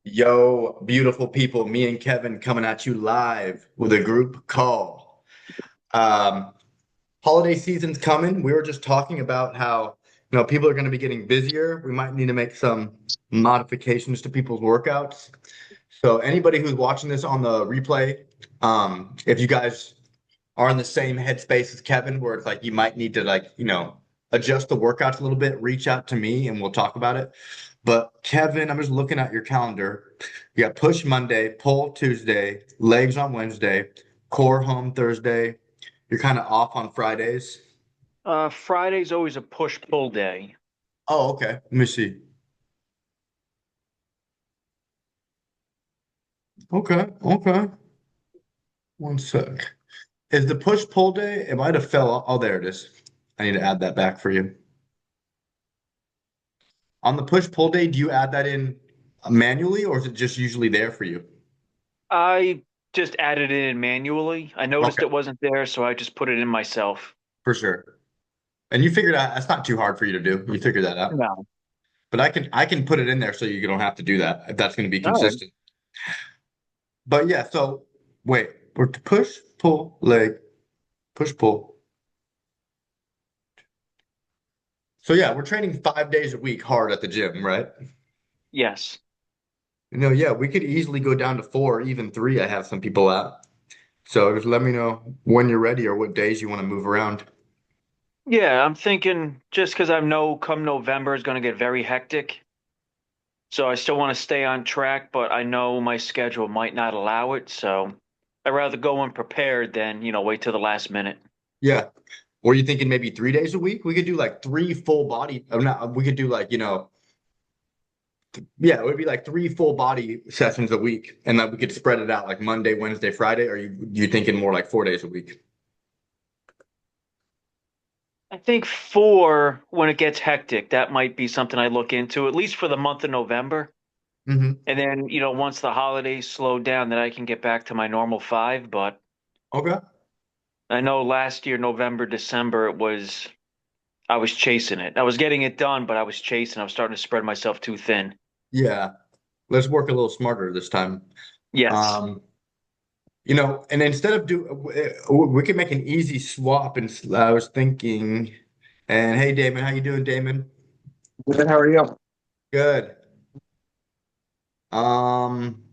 Yo, beautiful people, me and Kevin coming at you live with a group call. Um, Holiday season's coming. We were just talking about how, people are going to be getting busier. We might need to make some modifications to people's workouts. So anybody who's watching this on the replay, if you guys are in the same headspace as Kevin, where it's like you might need to adjust the workouts a little bit, reach out to me and we'll talk about it. But Kevin, I'm just looking at your calendar. You got push Monday, pull Tuesday, legs on Wednesday, core home Thursday. You're kind of off on Fridays. Friday's always a push-pull day. Oh, okay. Let me see. Okay, okay. One sec. Is the push pull day? It might have fell. Oh, there it is. I need to add that back for you. On the push pull day, do you add that in manually or is it just usually there for you? I just added it in manually. I noticed Okay, it wasn't there, so I just put it in myself. for sure. And you figured out that's not too hard for you to do. You figured that out. No. But I can put it in there so you don't have to do that if that's going to be All right. consistent. But yeah, so wait, we're to push, pull, leg, push, pull. So yeah, we're training 5 days a week hard at the gym, right? Yes. Yeah, we could easily go down to four, even three. I have some people at. So just let me know when you're ready or what days you want to move around. Yeah, I'm thinking just because I know come November is going to get very hectic. So I still want to stay on track, but I know my schedule might not allow it. So I'd rather go in prepared than, wait till the last minute. Yeah. Or you thinking maybe 3 days a week? We could do like three full body. Not, we could do yeah, it would be like three full body sessions a week, and then we could spread it out like Monday, Wednesday, Friday. Or you thinking more like 4 days a week? I think when it gets hectic, that might be something I look into, at least for the month of November. Hmm. And then, once the holidays slow down, then I can get back to my normal five. But Okay. I know last year, November, December, I was chasing it. I was getting it done, but I was chasing. I was starting to spread myself too thin. Yeah. Let's work a little smarter this time. Yes. Um, and instead of we could make an easy swap. And I was thinking, and hey, Damon, how you doing, Damon? Good, how are you? Good. Um,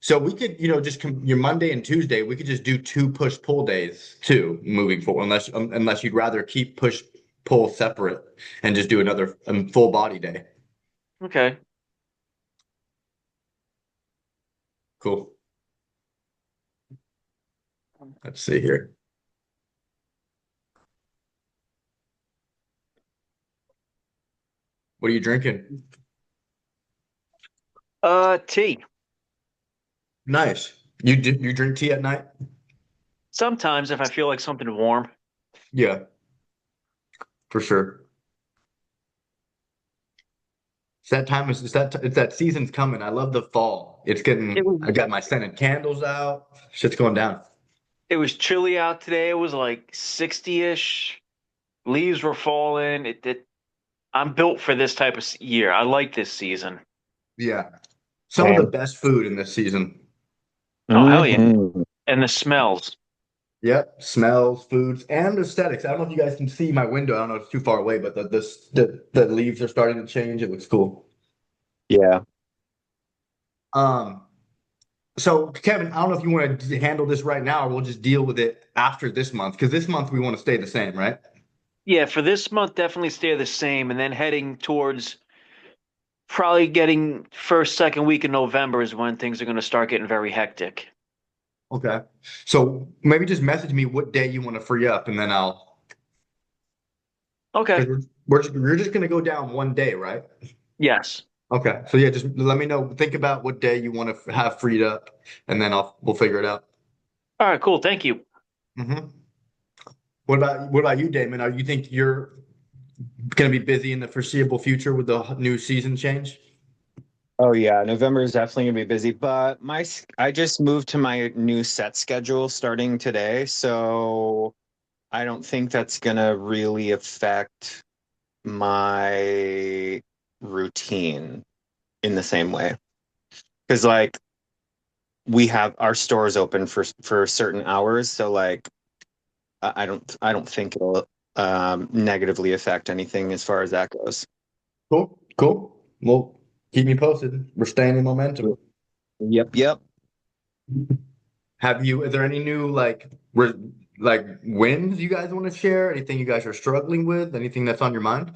so we could, just your Monday and Tuesday, we could just do two push pull days too, moving forward, unless you'd rather keep push pull separate and just do another full body day. Okay. Cool. Let's see here. What are you drinking? Tea. Nice. You drink tea at night? Sometimes if I feel like something warm. Yeah, for sure. It's that season's coming. I love the fall. It was I got my scented candles out. Shit's going down. it was chilly out today. It was like 60-ish. Leaves were falling. I'm built for this type of year. I like this season. Yeah. Some of the Same. best food in this season. Oh, hell yeah. Hmm. And the smells. Yep, smells, foods, and aesthetics. I don't know if you guys can see my window. I don't know if it's too far away, but the leaves are starting to change. It looks cool. Yeah. Um, so Kevin, I don't know if you want to handle this right now, or we'll just deal with it after this month, because this month we want to stay the same, right? Yeah, for this month, definitely stay the same. And then heading towards probably getting first, second week in November is when things are going to start getting very hectic. Okay. So maybe just message me what day you want to free up, and then I'll Okay. because we're just gonna go down one day, right? Yes. Okay. So yeah, just let me know. Think about what day you want to have freed up, and then we'll figure it out. All right, cool. Thank you. Hmm. What about you, Damon? Are you think you're going to be busy in the foreseeable future with the new season change? Oh yeah, November is definitely gonna be busy, but I just moved to my new set schedule starting today, so I don't think that's gonna really affect my routine in the same way. because like we have our stores open for certain hours, so like I don't think it'll negatively affect anything as far as that goes. Cool, cool. Well, keep me posted. We're staying in momentum. Yep, yep. Is there any new like wins you guys want to share? Anything you guys are struggling with? Anything that's on your mind?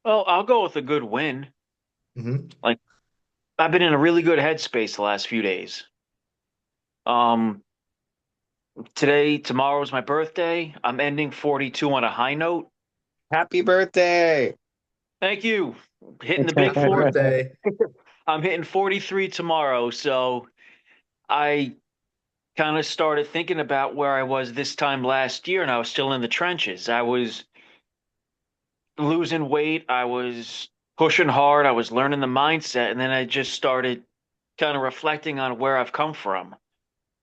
Well, I'll go with a good win. Hmm. Like I've been in a really good headspace the last few days. Um, tomorrow's my birthday. I'm ending 42 on a high note. Happy birthday. Thank you. Hitting the big Happy 40. birthday. I'm hitting 43 tomorrow, so I kind of started thinking about where I was this time last year, and I was still in the trenches. I was losing weight, I was pushing hard, I was learning the mindset, and then I just started kind of reflecting on where I've come from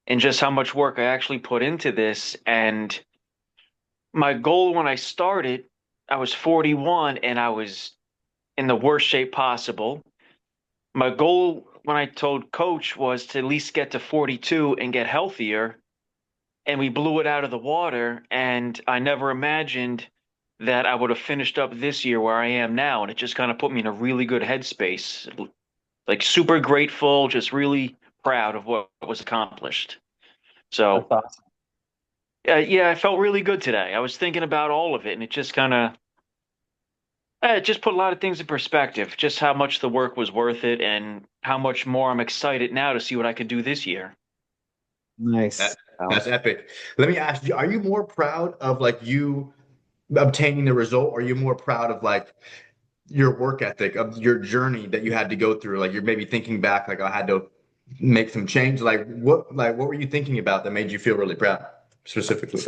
and just how much work I actually put into this. And my goal when I started, I was 41 and I was in the worst shape possible. My goal when I told coach was to at least get to 42 and get healthier, and we blew it out of the water. And I never imagined that I would have finished up this year where I am now. And it just kind of put me in a really good headspace, like super grateful, just really proud of what was accomplished. That's So, awesome. yeah, I felt really good today. I was thinking about all of it, and it just kind of, it just put a lot of things in perspective, just how much the work was worth it and how much more I'm excited now to see what I can do this year. Nice. That, that's epic. Let me ask you, are you more proud of like you obtaining the result? Or are you more proud of like your work ethic, of your journey that you had to go through? Like you're maybe thinking back, like I had to make some change. Like what were you thinking about that made you feel really proud specifically?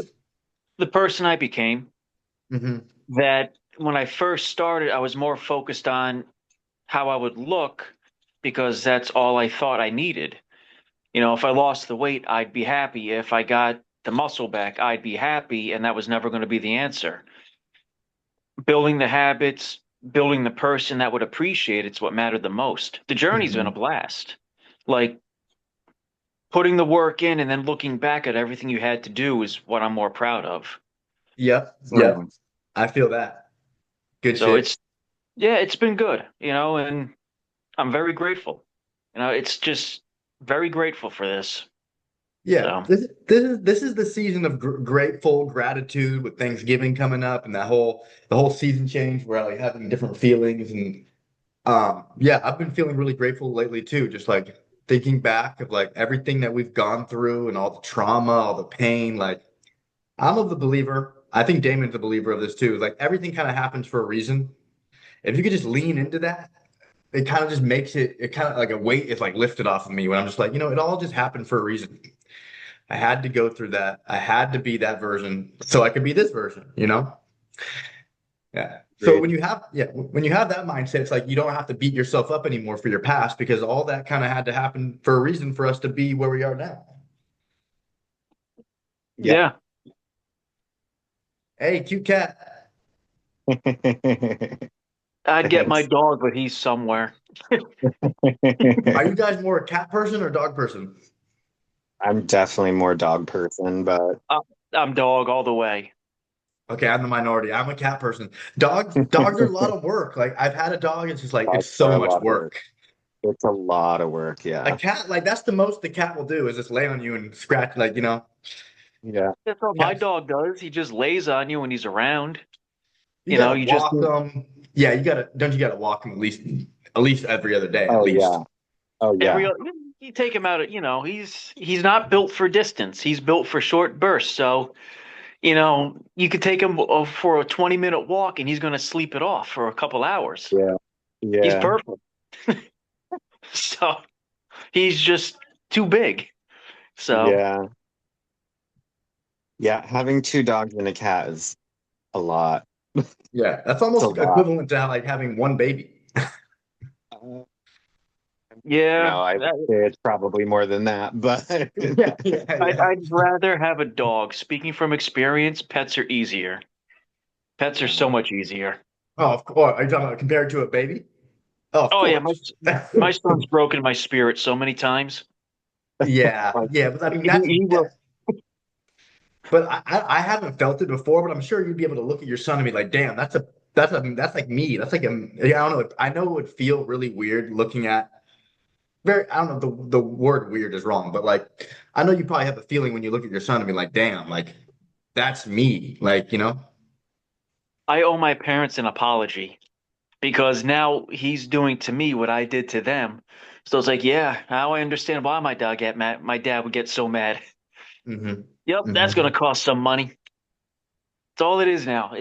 The person I became, Hmm. that when I first started, I was more focused on how I would look because that's all I thought I needed. If I lost the weight, I'd be happy. If I got the muscle back, I'd be happy. And that was never going to be the answer. Building the habits, building the person that would appreciate it's what mattered the most. The journey's been a Hmm. blast. Like putting the work in and then looking back at everything you had to do is what I'm more proud of. Yep. Yep. I feel that. Good So shit. yeah, it's been good, and I'm very grateful. It's just very grateful for this. Yeah, So, this is the season of grateful gratitude with Thanksgiving coming up and the whole season change where like having different feelings and yeah, I've been feeling really grateful lately too, just like thinking back of like everything that we've gone through and all the trauma, all the pain. Like I'm of the believer, I think Damon's a believer of this too. Like everything kind of happens for a reason. If you could just lean into that, it kind of just makes it kind of like a weight is like lifted off of me when I'm just like, it all just happened for a reason. I had to go through that. I had to be that version so I could be this version. Yeah. So Agreed. when you have that mindset, it's like you don't have to beat yourself up anymore for your past because all that kind of had to happen for a reason for us to be where we are now. Yeah. yeah. Hey, cute cat. I'd get my Thanks. dog, but he's somewhere. Are you guys more a cat person or dog person? I'm definitely more dog person, but Uh, I'm dog all the way. Okay, I'm the minority. I'm a cat person. Dogs are a lot of work. Like I've had a dog, it's just like it's dogs are so a much lot of work. work. It's a lot of work. A Yeah. cat, like that's the most the cat will do is just lay on you and scratch, Yeah. That's what my cats. dog does. He just lays on you when he's around. You gotta You just walk them. Yeah, don't you gotta walk them at least every other day, at Oh least. yeah. Oh every yeah. you take him out at, he's not built for distance. He's built for short bursts. So, you could take him for a 20-minute walk and he's going to sleep it off for a couple hours. Yeah. He's Yeah. perfect. So, he's just too big. So, Yeah. Yeah. Having two dogs and a cat is a lot. Yeah, that's It's a almost lot. equivalent to like having one baby. Uh, yeah, no, I would say it's probably more than that, but Yeah, yeah, yeah. I'd rather have a dog. Speaking from experience, pets are easier. Pets are yeah. so much easier. Oh, of course. Are you talking about compared to a baby? Oh, of Oh yeah, course. my son's broken my spirit so many times. Yeah, Like yeah, but I mean he will. but I haven't felt it before, but I'm sure you'd be able to look at your son and be like, damn, that's like me. That's like I don't know. I know it would feel really weird looking at very I don't know the word weird is wrong, but like I know you probably have a feeling when you look at your son and be like, damn, like that's me. Like, you know? I owe my parents an apology because now he's doing to me what I did to them. So it's like, yeah, now I understand why my dad get mad. My dad would get so mad. Hmm. Yep, that's gonna Hmm. cost some money. It's all it is now.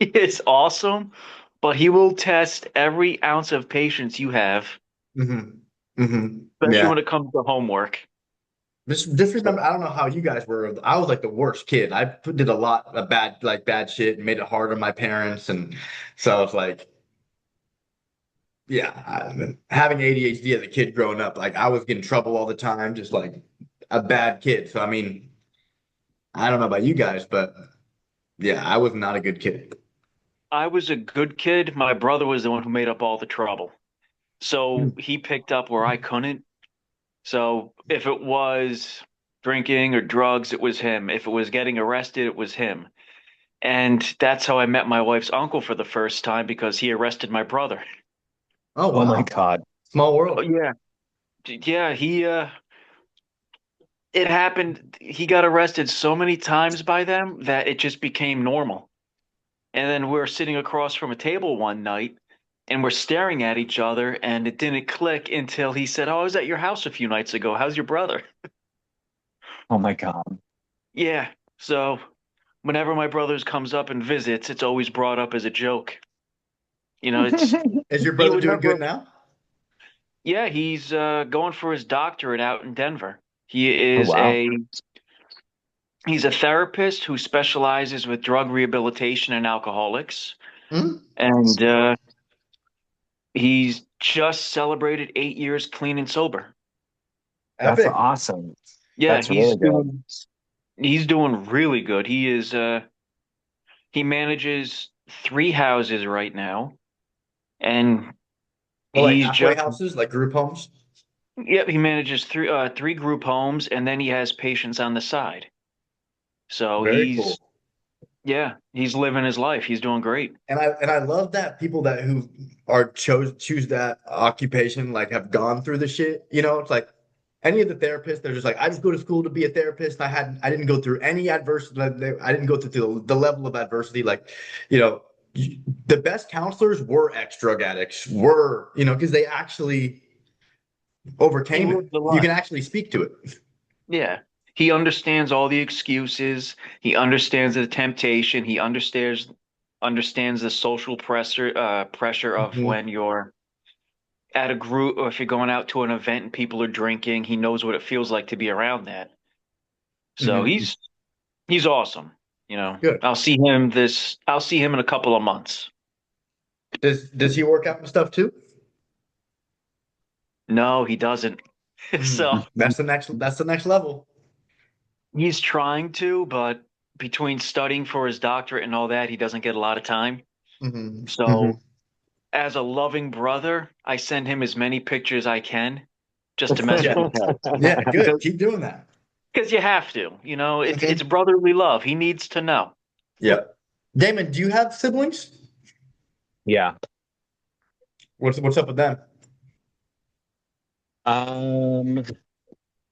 It's awesome, but he will test every ounce of patience you have, Hmm. Hmm. especially Yeah. when it comes to homework. Just remember, I don't know how you guys were. I was like the worst kid. Did a lot of bad shit and made it hard on my parents, and so it's like, yeah, having ADHD as a kid growing up, like I was getting in trouble all the time, just like a bad kid. So I mean, I don't know about you guys, but yeah, I was not a good kid. I was a good kid. My brother was the one who made up all the trouble. So Mm. he picked up where I couldn't. So if it was drinking or drugs, it was him. If it was getting arrested, it was him. And that's how I met my wife's uncle for the first time because he arrested my brother. Oh Oh my wow, God. small Oh world. yeah. Yeah, it happened. He got arrested so many times by them that it just became normal. And then we're sitting across from a table one night and we're staring at each other and it didn't click until he said, "Oh, I was at your house a few nights ago. How's your brother?" Oh my God. Yeah. So whenever my brothers comes up and visits, it's always brought up as a joke. It's Is your you brother would doing good never. now? Yeah, he's going for his doctorate out in Denver. He Oh is wow. a he's a therapist who specializes with drug rehabilitation and alcoholics. Hmm? And he's just celebrated 8 years clean and sober. That's Epic. awesome. Yeah, That's really good. he's doing really good. He manages 3 houses right now, and Well, like he's halfway just houses, like group homes. yep. He manages three group homes, and then he has patients on the side. So Very cool. he's living his life. He's doing great. And I love that people that who are choose that occupation like have gone through the shit. You know, it's like any of the therapists, they're just like, I just go to school to be a therapist. I didn't go through any adversity. I didn't go through the level of adversity. Like, you know, the best counselors were ex-drug addicts, were, you know, because they actually He overcame it. lived a You lot. can actually speak to it. Yeah. He understands all the excuses. He understands the temptation. He understands the social pressure of Mhm. when you're at a group or if you're going out to an event and people are drinking. He knows what it feels like to be around that. So Mhm. he's awesome. You know, Good. I'll see him in a couple of months. Does he work out and stuff too? No, he doesn't. So That's the next level. he's trying to, but between studying for his doctorate and all that, he doesn't get a lot of time. Hmm. So Hmm. as a loving brother, I send him as many pictures I can just to mess with Yeah. his head. Yeah, good. Because Keep doing that. you have to, it's Hmm. brotherly love. He needs to know. Yeah. Damon, do you have siblings? Yeah. What's up with them? Um,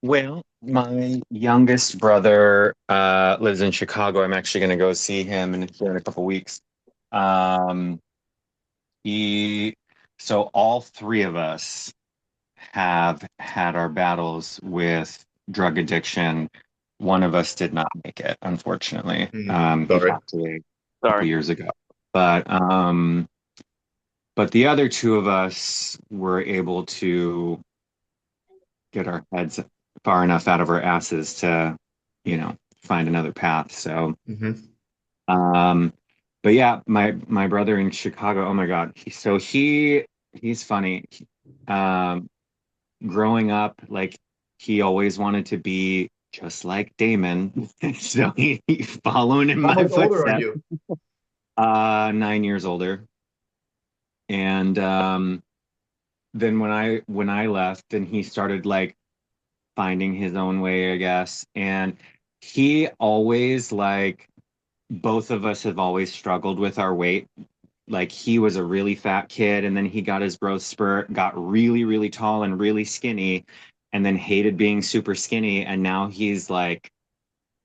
well, my youngest brother lives in Chicago. I'm actually going to go see him in a couple weeks. Um, he, so all three of us have had our battles with drug addiction. One of us did not make it, unfortunately. He Sorry. passed away a couple Sorry. years ago. But the other two of us were able to get our heads far enough out of our asses to, find another path. So, Hmm. um, but yeah, my brother in Chicago, oh my God, he's funny. Um, Growing up, like he always wanted to be just like Damon, so he following in How my much older are footsteps. you? 9 years older, and than when I left, and he started like finding his own way, I guess. And he always like both of us have always struggled with our weight. Like he was a really fat kid, and then he got his growth spurt, got really, really tall and really skinny, and then hated being super skinny. And now he's like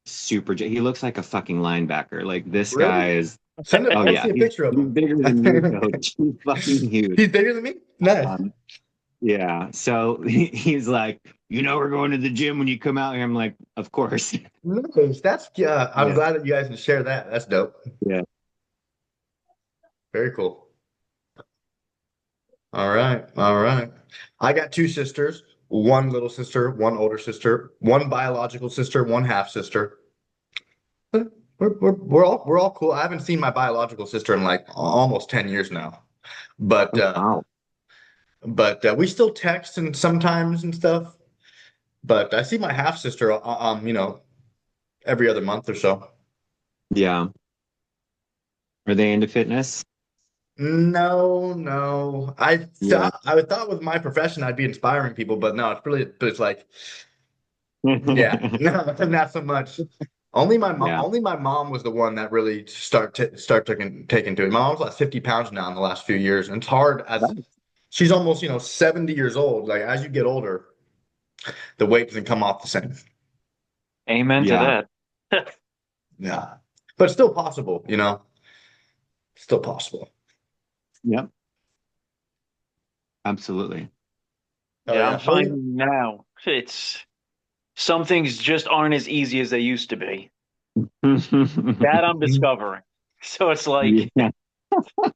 he looks like a fucking linebacker. Like this Really? guy is, Send it. I oh want to yeah, see a picture of he's him. bigger than you, coach. He's fucking huge. He's bigger than me? Nice. Um, yeah. So he's like, we're going to the gym when you come out here. I'm like, of course. Nice. That's yeah. I'm Yeah. glad that you guys can share that. That's dope. Yeah. Very cool. All right. All right. I got two sisters, one little sister, one older sister, one biological sister, one half sister. We're all cool. I haven't seen my biological sister in like almost 10 years now. But Oh, wow. we still text and sometimes and stuff. But I see my half sister every other month or so. Yeah. Are they into fitness? No, no. Yeah. I thought with my profession I'd be inspiring people, but no, it's like yeah, no, not so much. Yeah. Only my mom was the one that really start taking to it. My mom's like 50 pounds now in the last few years, and it's hard as she's almost 70 years old. Like as you get older, the weight doesn't come off the same. Amen to Yeah. that. Yeah, but still possible. Still possible. Yep. Absolutely. Oh Yeah, yeah. I'm finding now it's some things just aren't as easy as they used to be. That I'm discovering. So it's like Yeah.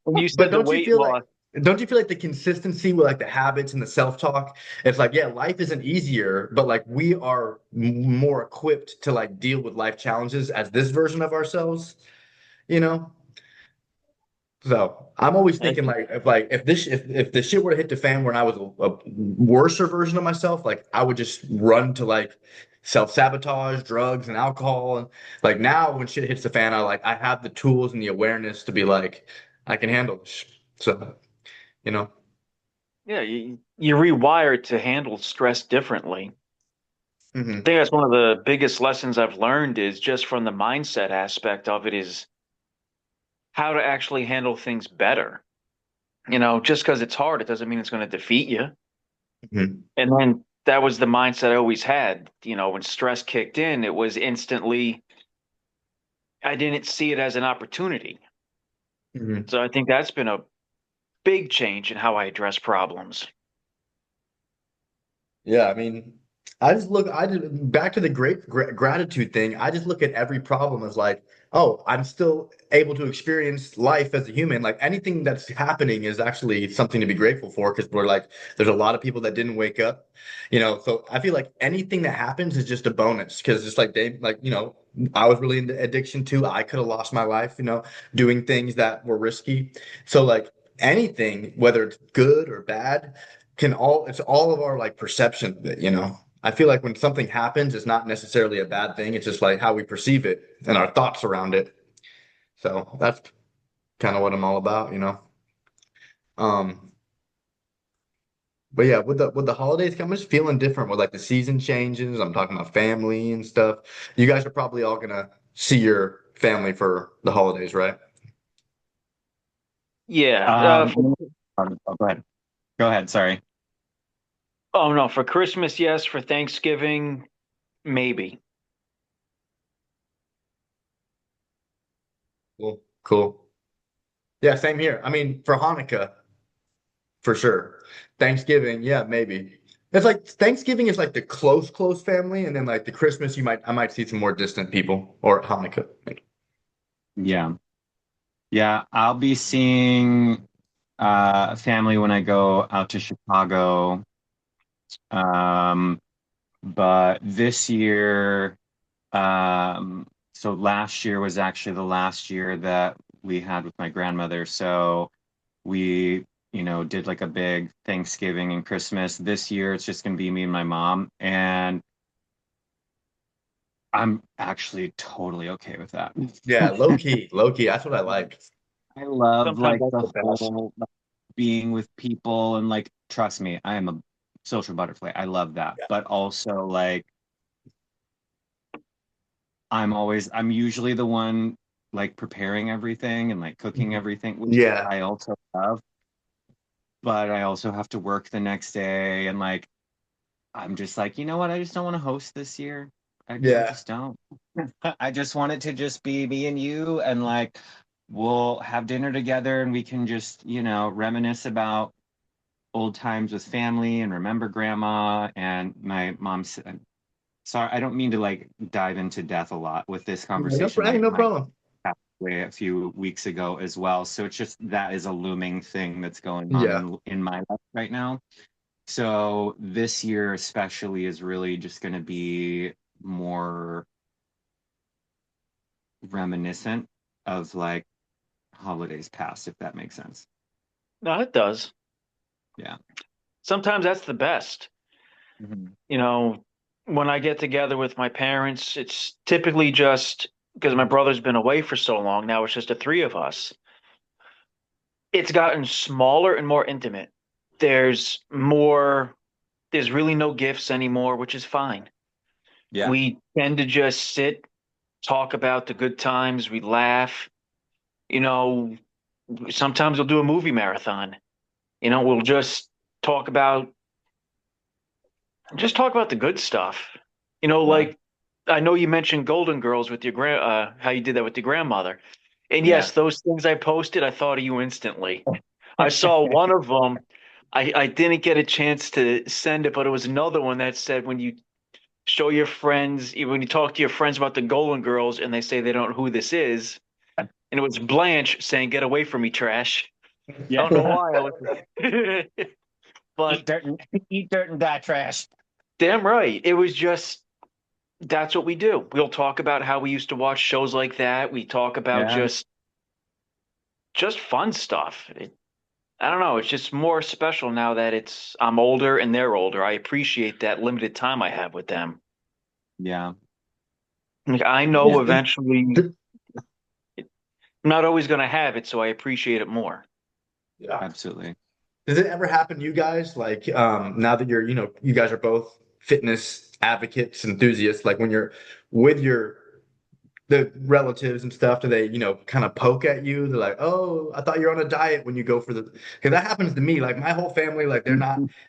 when you But said the weight loss, don't you feel like the consistency with like the habits and the self-talk? It's like, yeah, life isn't easier, but like we are more equipped to like deal with life challenges as this version of ourselves, you know? So I'm always eh, thinking like if the shit were to hit the fan when I was a worser version of myself, like I would just run to like self-sabotage, drugs and alcohol. And like now when shit hits the fan, I have the tools and the awareness to be like, I can handle this. So, you know. yeah, you're rewired to handle stress differently. I Hmm. think that's one of the biggest lessons I've learned is just from the mindset aspect of it is how to actually handle things better. Just because it's hard, it doesn't mean it's going to defeat you. Hmm. And then that was the mindset I always had. When stress kicked in, it was instantly, I didn't see it as an opportunity. Hmm. So I think that's been a big change in how I address problems. Yeah, I mean, I just back to the gratitude thing. I just look at every problem as like, oh, I'm still able to experience life as a human. Like anything that's happening is actually something to be grateful for because we're like, there's a lot of people that didn't wake up, So I feel like anything that happens is just a bonus because it's like I was really into addiction too. I could have lost my life, doing things that were risky. So like anything, whether it's good or bad it's all of our like perception of it. I feel like when something happens, it's not necessarily a bad thing. It's just like how we perceive it and our thoughts around it. So that's kind of what I'm all about. Um, but yeah, with the holidays coming, it's feeling different with like the season changes. I'm talking about family and stuff. You guys are probably all gonna see your family for the holidays, right? Yeah. Um, go ahead. Go ahead. Sorry. Oh no, for Christmas, yes. For Thanksgiving, maybe. Cool. Cool. Yeah, same here. I mean, for Hanukkah, for sure. Thanksgiving, yeah, maybe. It's like Thanksgiving is like the close family, and then like the Christmas, I might see some more distant people or Hanukkah. Yeah. Yeah. I'll be seeing family when I go out to Chicago. Um, but this year, so last year was actually the last year that we had with my grandmother. So we, did like a big Thanksgiving and Christmas. This year, it's just going to be me and my mom. And I'm actually totally okay with that. Yeah, low key. That's what I like. I love Sometimes like that's the the best. whole being with people and like, trust me, I am a social butterfly. I love that. Yeah. But also like I'm usually the one like preparing everything and like cooking everything, which Yeah. I also love. But I also have to work the next day and like I'm just like, you know what? I just don't want to host this year. I Yeah. just don't. I just want it to just be me and you and like we'll have dinner together and we can just, reminisce about old times with family and remember grandma and my mom's. Sorry, I don't mean to like dive into death a lot with this No, conversation. ain't no My problem. passed away a few weeks ago as well. So it's just that is a looming thing that's going on Yeah. in my life right now. So this year especially is really just going to be more reminiscent of like holidays past, if that makes sense. No, it does. Yeah. Sometimes that's the best. Mhm. You know, when I get together with my parents, it's typically just because my brother's been away for so long. Now it's just the three of us. It's gotten smaller and more intimate. There's more, there's really no gifts anymore, which is fine. Yeah. We tend to just sit, talk about the good times, we laugh. You know, sometimes we'll do a movie marathon. We'll talk about just talk about the good stuff. Yeah. Like I know you mentioned Golden Girls with your how you did that with your grandmother. And Yeah. yes, those things I posted, I thought of you instantly. I saw one of them. I didn't get a chance to send it, but it was another one that said when you show your friends, when you talk to your friends about the Golden Girls and they say they don't know who this is, and it was Blanche saying, "Get away from me, trash." I Yeah. don't know why I was, but Eat dirt and die trash. damn right. It was just that's what we do. We'll talk about how we used to watch shows like that. We talk about Yeah. just fun stuff. I don't know. It's just more special now that I'm older and they're older. I appreciate that limited time I have with them. Yeah. Like, I know Yeah. eventually I'm not always going to have it, so I appreciate it more. Yeah. Absolutely. Does it ever happen to you guys, like, now that you guys are both fitness advocates, enthusiasts, like when you're with the relatives and stuff, do they, kind of poke at you? They're like, "Oh, I thought you're on a diet," when you go for the, because that happens to me. Like my whole family, like they're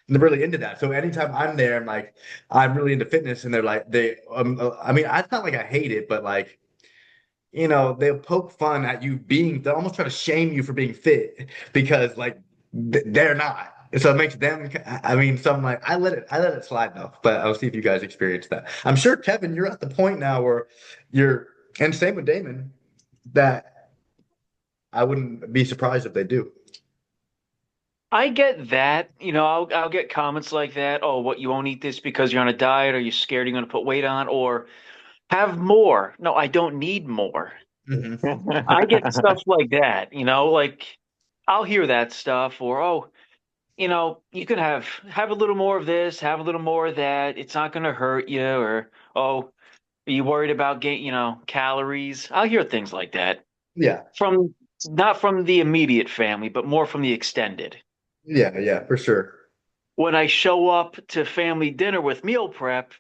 really into that. So anytime I'm there, and like I'm really into fitness, and they're like, I mean, it's not like I hate it, but like, they'll poke fun at you they'll almost try to shame you for being fit because like they're not. And so it makes them, I mean, so I'm like, I let it slide though, but I'll see if you guys experience that. I'm sure, Kevin, you're at the point now where you're, and same with Damon, that I wouldn't be surprised if they do. I get that. I'll get comments like that. Oh, what, you won't eat this because you're on a diet or you're scared you're going to put weight on or have more. No, I don't need more. Hmm. I get stuff like that, like I'll hear that stuff or oh, you can have a little more of this, have a little more of that. It's not going to hurt you or oh, are you worried about calories? I'll hear things like that Yeah, from not from the immediate family, but more from the extended. yeah, yeah, for sure. When I show up to family dinner with meal prep,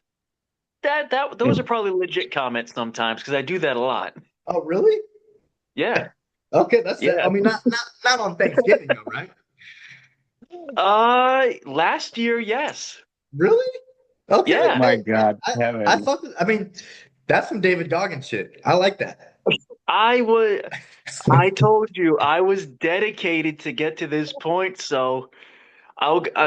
that those are probably legit comments sometimes because I do that a lot. Oh, really? Yeah. Okay, that's that. I Yeah. mean, not on Thanksgiving though, right? Last year, yes. Really? Okay. Yeah. My Hey, God, I Kevin. fuck with, I mean, that's some David Goggins shit. I like that. I was I told you I was dedicated to get to this point, so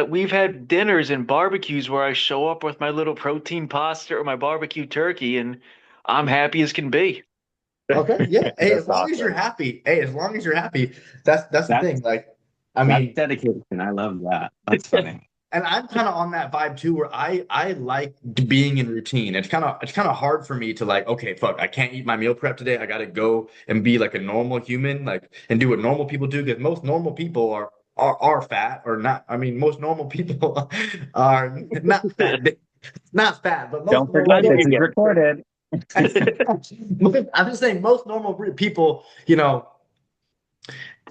we've had dinners and barbecues where I show up with my little protein pasta or my barbecue turkey, and I'm happy as can be. Okay, yeah. Hey, as That's long as you're awesome. happy. Hey, as long as you're happy, that's the That's thing. Like, I that's mean, dedication. I love that. That's funny. and I'm kind of on that vibe too, where I like being in routine. It's kind of hard for me to like, okay, fuck, I can't eat my meal prep today. I got to go and be like a normal human, like, and do what normal people do, because most normal people are fat or not. I mean, most normal people are not fat, not fat, but most Don't normal I forget know this you're is getting recorded. I'm just saying most normal people,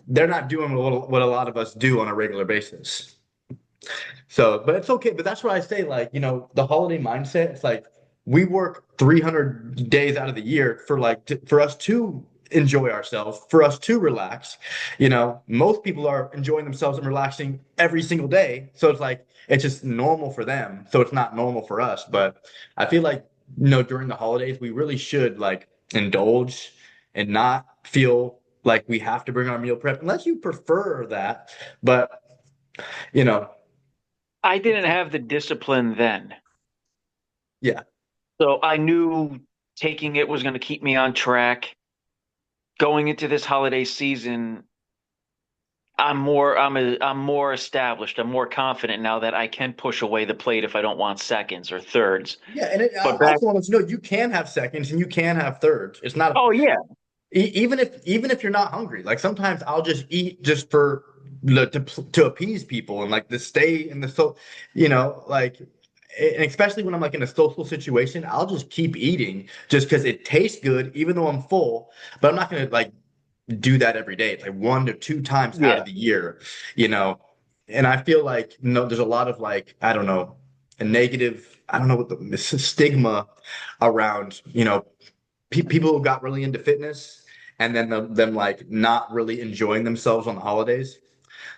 they're not doing what a lot of us do on a regular basis. So, but it's okay. But that's what I say, like, the holiday mindset, it's like we work 300 days out of the year for for us to enjoy ourselves, for us to relax. Most people are enjoying themselves and relaxing every single day. So it's like it's just normal for them. So it's not normal for us. But I feel like, during the holidays, we really should like indulge and not feel like we have to bring our meal prep unless you prefer that. But you know, I didn't have the discipline then. yeah. So I knew taking it was going to keep me on track. Going into this holiday season, I'm more established. I'm more confident now that I can push away the plate if I don't want seconds or thirds. Yeah, and I But back, also want to know you can have seconds and you can have thirds. It's not oh yeah, even if you're not hungry. Like sometimes I'll just eat just for to appease people and like to stay in the like and especially when I'm like in a social situation, I'll just keep eating just because it tastes good, even though I'm full. But I'm not gonna like do that every day. It's like 1 to 2 times out yeah. of the year, you know. And I feel like there's a lot of like I don't know a negative I don't know what the stigma around people who got really into fitness and then them like not really enjoying themselves on the holidays.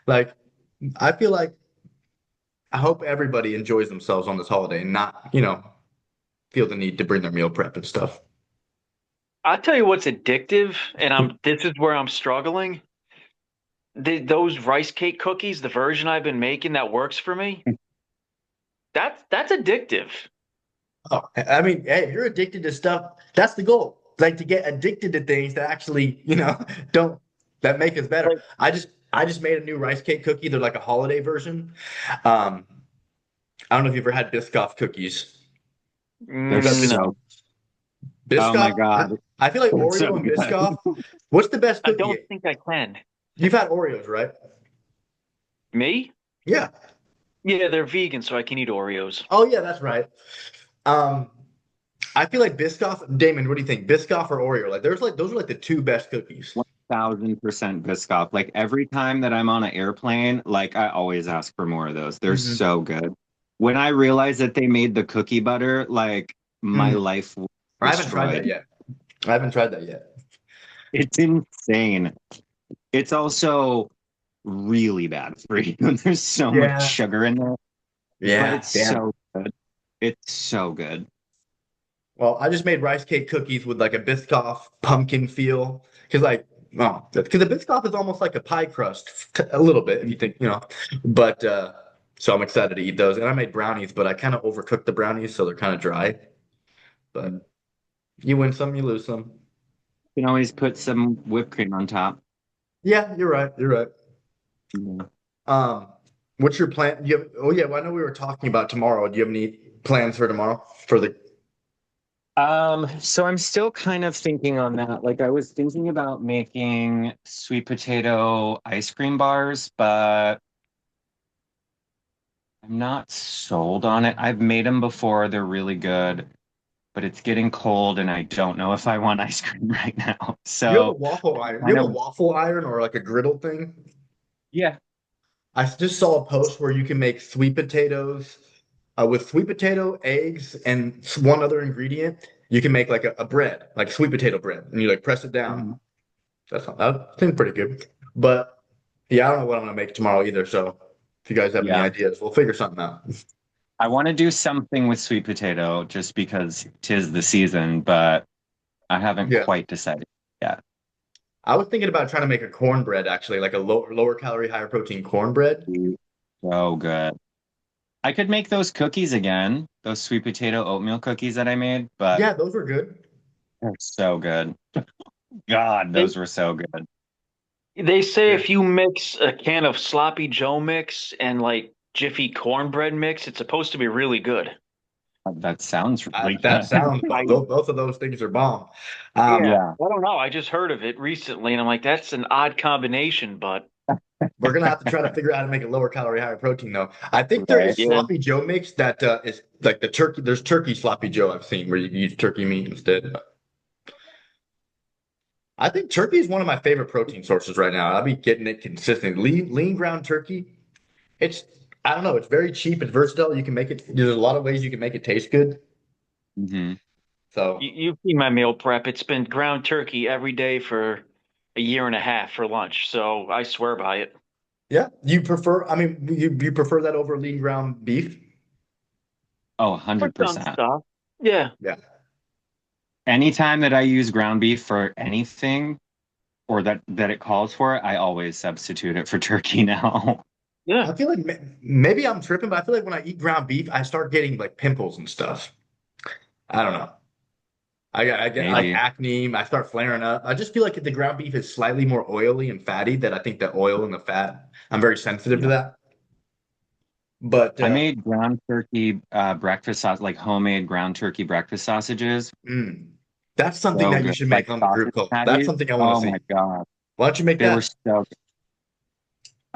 Like I feel like I hope everybody enjoys themselves on this holiday and not feel the need to bring their meal prep and stuff. I'll tell you what's addictive, and this is where I'm struggling. Those rice cake cookies, the version I've been making that works for me, that's addictive. Oh, I mean, hey, if you're addicted to stuff, that's the goal. Like to get addicted to things that actually, don't that make us better. Like, I just made a new rice cake cookie. They're like a holiday version. Um, I don't know if you've ever had Biscoff cookies. They're no, so, oh my Biscoff, God. I feel like They're so Oreo and good. Biscoff. What's the best I cookie? don't think I can. You've had Oreos, right? Me? Yeah. Yeah, they're vegan, so I can eat Oreos. Oh yeah, that's right. Um, I feel like Biscoff. Damon, what do you think? Biscoff or Oreo? Like, there's like those are like the two best cookies. 1000% Biscoff. Like every time that I'm on an airplane, like I always ask for more of those. They're Mhm. so good. When I realized that they made the cookie butter, like my Mhm. life was I haven't tried that destroyed. yet. I haven't tried that yet. It's insane. It's also really bad for you. There's so much Yeah. sugar in there, but Yeah. it's Damn. so good. It's so good. Well, I just made rice cake cookies with like a Biscoff pumpkin feel. Because like, well, because the Biscoff is almost like a pie crust, a little bit, if you think, But so I'm excited to eat those. And I made brownies, but I kind of overcooked the brownies, so they're kind of dry. But you win some, you lose some. You can always put some whipped cream on top. Yeah, you're right. You're right. Mhm. Um, what's your plan? Oh yeah, well, I know we were talking about tomorrow. Do you have any plans for tomorrow for the? So I'm still kind of thinking on that. Like I was thinking about making sweet potato ice cream bars, but I'm not sold on it. I've made them before. They're really good, but it's getting cold and I don't know if I want ice cream right now. You have a So waffle iron. You kind have a of, waffle iron or like a griddle thing? yeah. I just saw a post where you can make sweet potatoes with sweet potato, eggs, and one other ingredient. You can make like a bread, like sweet potato bread, and you like press it down. Mhm. That seems pretty good. But yeah, I don't know what I'm gonna make tomorrow either. So if you guys have any Yeah. ideas, we'll figure something out. I want to do something with sweet potato just because 'tis the season, but I haven't Yeah. quite decided yet. I was thinking about trying to make a cornbread actually, like a lower calorie, higher protein cornbread. So good. I could make those cookies again, those sweet potato oatmeal cookies that I made, but Yeah, those were good. they're so good. God, They those were so good. they say Yeah. if you mix a can of sloppy Joe mix and like Jiffy cornbread mix, it's supposed to be really good. That sounds really That good. sounds I bomb. Both of those things are bomb. Yeah, Yeah. I don't know. I just heard of it recently, and I'm like, that's an odd combination, but We're gonna have to try to figure out how to make it lower calorie, higher protein though. I think there Right. is yeah. sloppy Joe mix that is like the turkey. There's turkey sloppy Joe I've seen where you use turkey meat instead. I think turkey is one of my favorite protein sources right now. I'll be getting it consistently. Lean ground turkey. It's I don't know. It's very cheap. It's versatile. You can make it. There's a lot of ways you can make it taste good. Hmm. So You've seen my meal prep. It's been ground turkey every day for a year and a half for lunch. So I swear by it. yeah, you prefer. I mean, you prefer that over lean ground beef? Oh, For some 100%. stuff. Yeah. Yeah. Anytime that I use ground beef for anything or that it calls for it, I always substitute it for turkey now. Yeah. I feel like maybe I'm tripping, but I feel like when I eat ground beef, I start getting like pimples and stuff. I don't know. I get like Maybe. acne. I start flaring up. I just feel like the ground beef is slightly more oily and fatty. That I think the oil and the fat. I'm very sensitive to Yeah. that. But I made ground turkey breakfast sauce, like homemade ground turkey breakfast sausages. mm, that's something So that you good. should Like make on the group sausage call. That's patties. something I want to Oh see. my God. Why don't you make They were that? so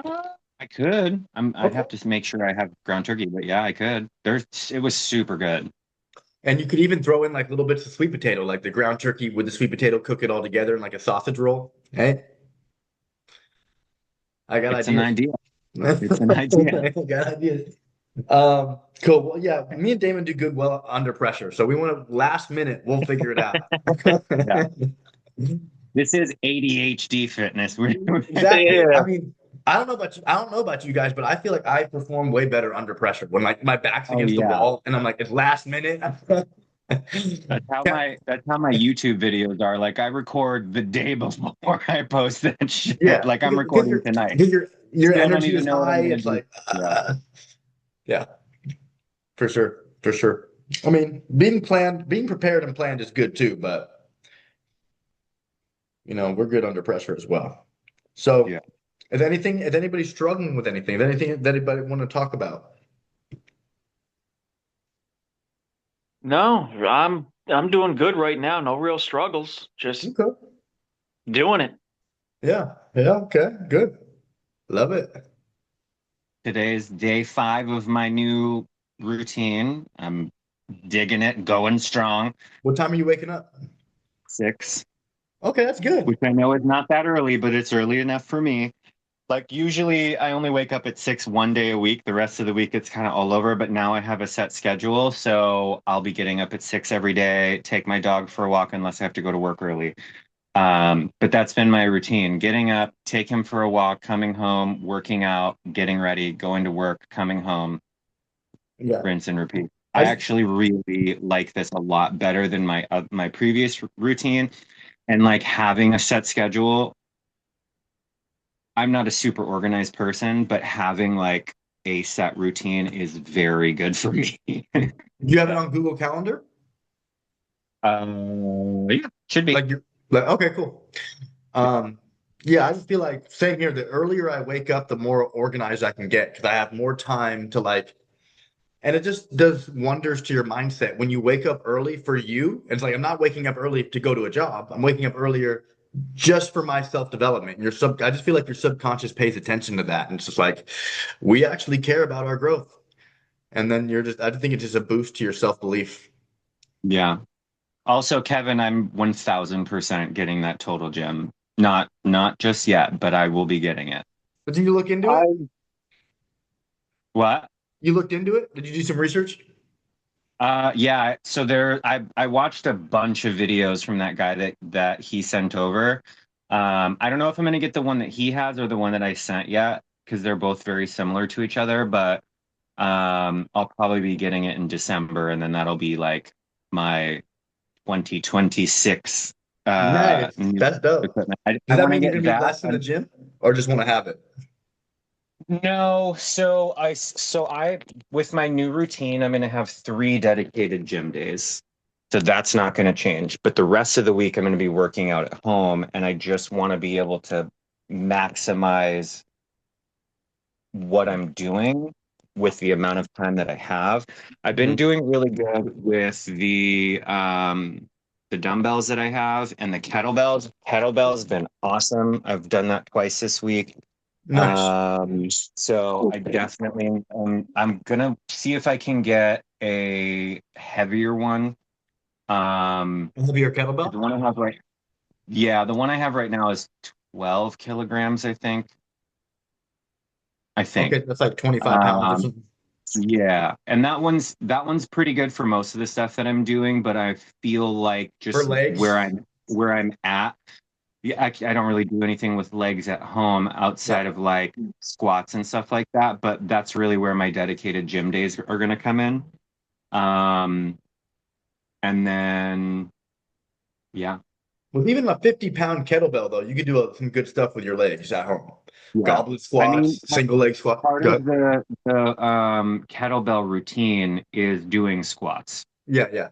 good. I could. I'd Okay. have to make sure I have ground turkey, but yeah, I could. It was super good. And you could even throw in like little bits of sweet potato, like the ground turkey with the sweet potato, cook it all together in like a sausage roll. Hey, I got It's an ideas. idea. I It's an idea. got ideas. Cool. Well, yeah, me and Damon do good well under pressure. So we want to last minute, we'll figure it out. Yeah. This is ADHD fitness. Exactly. I Yeah. mean, I don't know about you guys, but I feel like I perform way better under pressure when like my back's Oh against the yeah. wall and I'm like, it's last minute. Yeah, That's how my YouTube videos are. Like I record the day before I post that shit. yeah, Like I'm because recording tonight. your Still don't energy even is know what I'm high. gonna It's do. like, Yeah. yeah, for sure, for sure. I mean, being prepared and planned is good too, but we're good under pressure as well. So, Yeah. if anybody's struggling with anything, if anything that anybody want to talk about, No, I'm doing good right now. No real struggles. Just okay, doing it. yeah, yeah, okay, good, love it. Today's day 5 of my new routine. I'm digging it, going strong. What time are you waking up? 6, Okay, that's good. which I know is not that early, but it's early enough for me. Like usually I only wake up at 6 one day a week. The rest of the week it's kind of all over, but now I have a set schedule. So I'll be getting up at 6 every day, take my dog for a walk unless I have to go to work early. But that's been my routine. Getting up, take him for a walk, coming home, working out, getting ready, going to work, coming home, Yeah, rinse and repeat. I I just actually really like this a lot better than my previous routine. And like having a set schedule, I'm not a super organized person, but having like a set routine is very good for me. you have it on Google Calendar, Yeah, should be. like you like okay, cool. Um, yeah, I just feel like same here. The earlier I wake up, the more organized I can get because I have more time to like, and it just does wonders to your mindset when you wake up early for you. It's like I'm not waking up early to go to a job. I'm waking up earlier just for my self-development. I just feel like your subconscious pays attention to that, and it's just like we actually care about our growth. And then I just think it's just a boost to your self-belief. Yeah. Also, Kevin, I'm 1000% getting that total gym. Not just yet, but I will be getting it. But did you look into it? I What? You looked into it? Did you do some research? Yeah, so I watched a bunch of videos from that guy that he sent over. I don't know if I'm gonna get the one that he has or the one that I sent yet, because they're both very similar to each other, but I'll probably be getting it in December, and then that'll be like my 2026 Nice. new That's dope. equipment. I Does that want to mean you're get gonna be that. less in the gym or just want to have it? No, so I with my new routine, I'm going to have 3 dedicated gym days. So that's not going to change. But the rest of the week, I'm going to be working out at home, and I just want to be able to maximize what I'm doing with the amount of time that I have. I've been Mhm. doing really good with the dumbbells that I have and the kettlebells. Kettlebells been awesome. I've done that twice this week. Nice. So I definitely I'm gonna see if I can get a heavier one. Heavier The kettlebell? one I have right. Yeah, the one I have right now is 12 kilograms, I think. I think. Okay, that's like 25 pounds or Um, something. yeah, and that one's pretty good for most of the stuff that I'm doing, but I feel like For just legs. where I'm at, yeah, I don't really do anything with legs at home Yeah. outside of like squats and stuff like that, but that's really where my dedicated gym days are going to come in. Um, and then yeah, With even a 50-pound kettlebell, though, you could do some good stuff with your legs at home. yeah. Goblet I mean, squats, single leg squat. part Go of ahead. the kettlebell routine is doing squats. Yeah, yeah.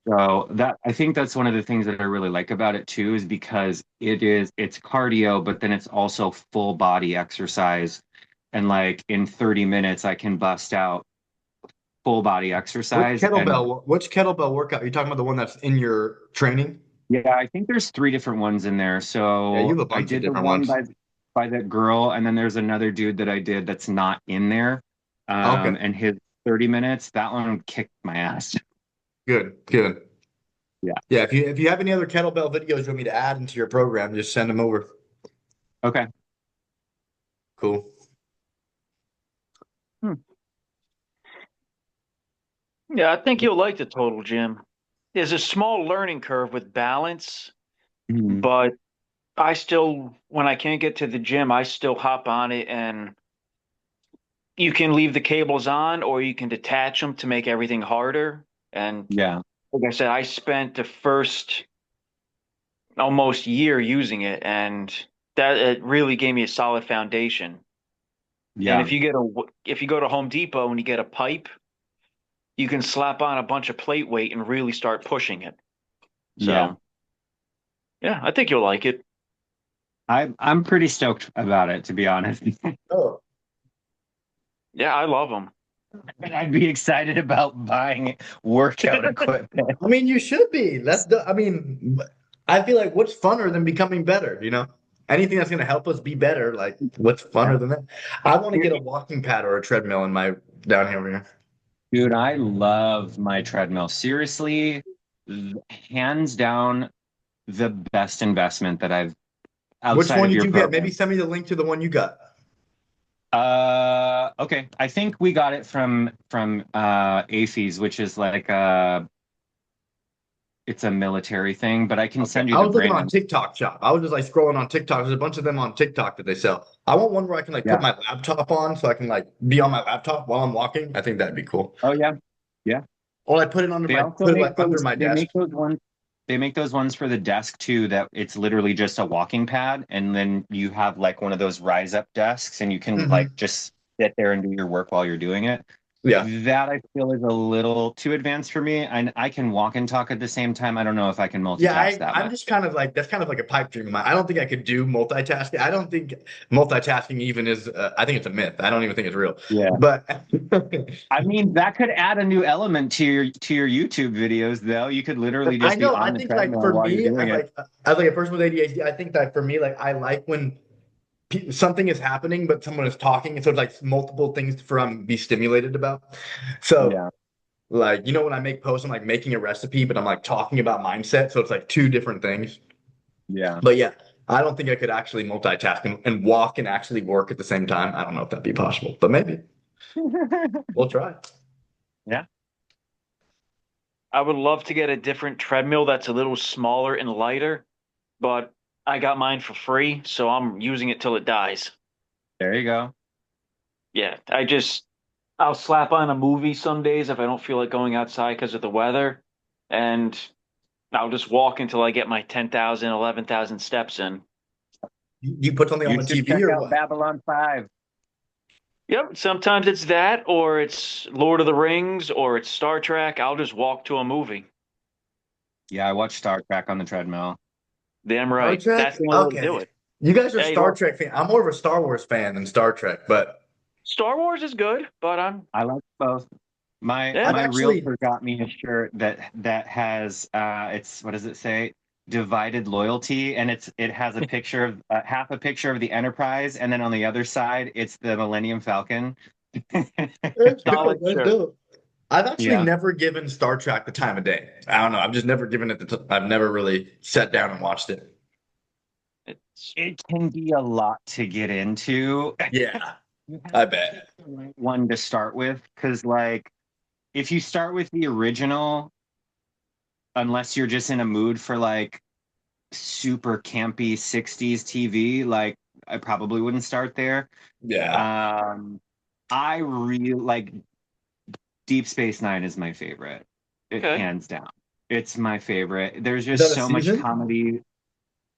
So that I think that's one of the things that I really like about it too, is because it's cardio, but then it's also full body exercise. And like in 30 minutes, I can bust out full body exercise. And Which kettlebell workout? You're talking about the one that's in your training? yeah, I think there's three different ones in there. Yeah, you So have a I bunch of did the different one ones. by that girl, and then there's another dude that I did that's not in there. Okay, And his 30 minutes, that one kicked my ass. good, good. Yeah. Yeah, if you have any other kettlebell videos you want me to add into your program, just send them over. Okay. Cool. Hmm. Yeah, I think you'll like the Total Gym. There's a small learning curve with balance, Mhm. but I still, when I can't get to the gym, I still hop on it and you can leave the cables on or you can detach them to make everything harder. And Yeah. like I said, I spent the first almost year using it and that it really gave me a solid foundation. And Yeah. if you go to Home Depot and you get a pipe, you can slap on a bunch of plate weight and really start pushing it. Yeah. So, yeah, I think you'll like it. I'm pretty stoked about it, to be honest. Oh, Yeah, I love them. And I'd be excited about buying workout equipment. I mean, you should be. I mean, I feel like what's funner than becoming better, you know? Anything that's going to help us be better, like what's Yeah. funner than that? I want to get a walking pad or a treadmill in my down here. Dude, I love my treadmill. Seriously, hands down, the best investment that I've Which outside one of did your you get? Maybe program. send me the link to the one you got. Okay. I think we got it from AFES, which is like it's a military thing, but I can Okay. send you I the was looking brand on name. TikTok shop. I was just like scrolling on TikTok. There's a bunch of them on TikTok that they sell. I want one where I can like put Yeah. my laptop on so I can like be on my laptop while I'm walking. I think that'd be cool. Oh yeah. Yeah. Or I put it They also put it make like under those, my they desk. make those ones, they make those ones for the desk too, that it's literally just a walking pad, and then you have like one of those rise up desks and you can like Hmm. just sit there and do your work while you're doing it. Yeah. That I feel is a little too advanced for me. I can walk and talk at the same time. I don't know if I can Yeah, multitask that I'm much. just kind of like that's kind of like a pipe dream of mine. I don't think I could do multitasking. I don't think multitasking even is. I think it's a myth. I don't even think it's real. Yeah. But I mean, that could add a new element to your YouTube videos, though. You could literally I just be know. I on the think like treadmill for while you're me, doing it. as like a person with ADHD, I think that for me, like I like when something is happening, but someone is talking, and so it's like multiple things for be stimulated about. So Yeah. like when I make posts, I'm like making a recipe, but I'm like talking about mindset, so it's like two different things. Yeah. But yeah, I don't think I could actually multitask and walk and actually work at the same time. I don't know if that'd be possible, but maybe we'll try. Yeah. I would love to get a different treadmill that's a little smaller and lighter, but I got mine for free, so I'm using it till it dies. There you go. Yeah, I'll slap on a movie some days if I don't feel like going outside because of the weather, and I'll just walk until I get my 10,000, 11,000 steps in. You put something on You the should TV check or out what? Babylon 5. Yep, sometimes it's that, or it's Lord of the Rings, or it's Star Trek. I'll just walk to a movie. Yeah, I watched Star Trek on the treadmill. Damn Star right. Trek? That's the only way to do Okay. it. You guys are Hey, Star look, Trek fan. I'm more of a Star Wars fan than Star Trek, but Star Wars is good, but I like both. My yeah, I'm my actually realtor got me a shirt that has it's what does it say? Divided loyalty, and it has a picture of half a picture of the Enterprise, and then on the other side it's the Millennium Falcon. that's dope. solid That's shirt. dope. I've actually Yeah. never given Star Trek the time of day. I don't know. I've just never given it I've never really sat down and watched it. It's It can be a lot to get into. Yeah, You have I to pick bet. the right one to start with, because like if you start with the original, unless you're just in a mood for like super campy 60s TV, like I probably wouldn't start there. Yeah. Um, I really like Deep Space Nine is my favorite. It okay. hands down. It's my favorite. There's Is just that a so much season? comedy.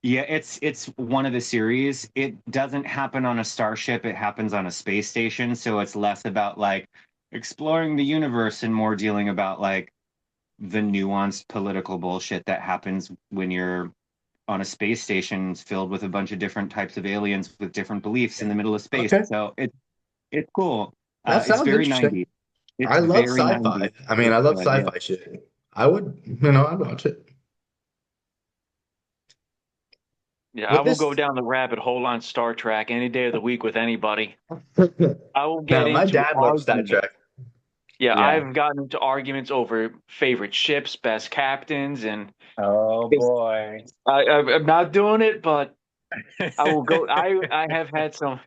Yeah, it's one of the series. It doesn't happen on a starship, it happens on a space station, so it's less about like exploring the universe and more dealing about like the nuanced political bullshit that happens when you're on a space station filled with a bunch of different types of aliens with different beliefs in the middle of space. Okay. So it's cool. That It's sounds very interesting. 90s. It's I love very sci-fi. 90s. I mean, I It's love good, yeah. sci-fi shit. I would, I'd watch it. Yeah, I With will go this, down the rabbit hole on Star Trek any day of the week with anybody. I will get no, my into dad loves Star arguments. Trek. Yeah, Yeah. I've gotten into arguments over favorite ships, best captains, and Oh it's- boy. I'm not doing it, but I will go. I have had some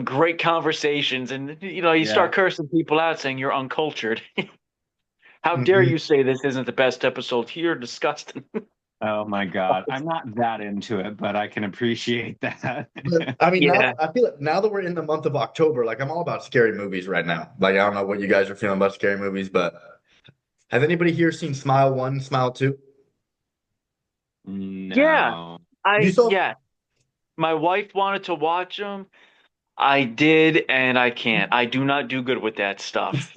great conversations, and you Yeah. start cursing people out, saying you're uncultured. How dare Mhm. you say this isn't the best episode? You're disgusting. Oh my God. I'm not that into it, but I can appreciate that. But I mean, now Yeah. that I feel like now that we're in the month of October, like I'm all about scary movies right now. Like I don't know what you guys are feeling about scary movies, but has anybody here seen Smile 1, Smile 2? Yeah. No. You saw Yeah. My wife wanted to watch them. I did, and I can't. I do not do good with that stuff.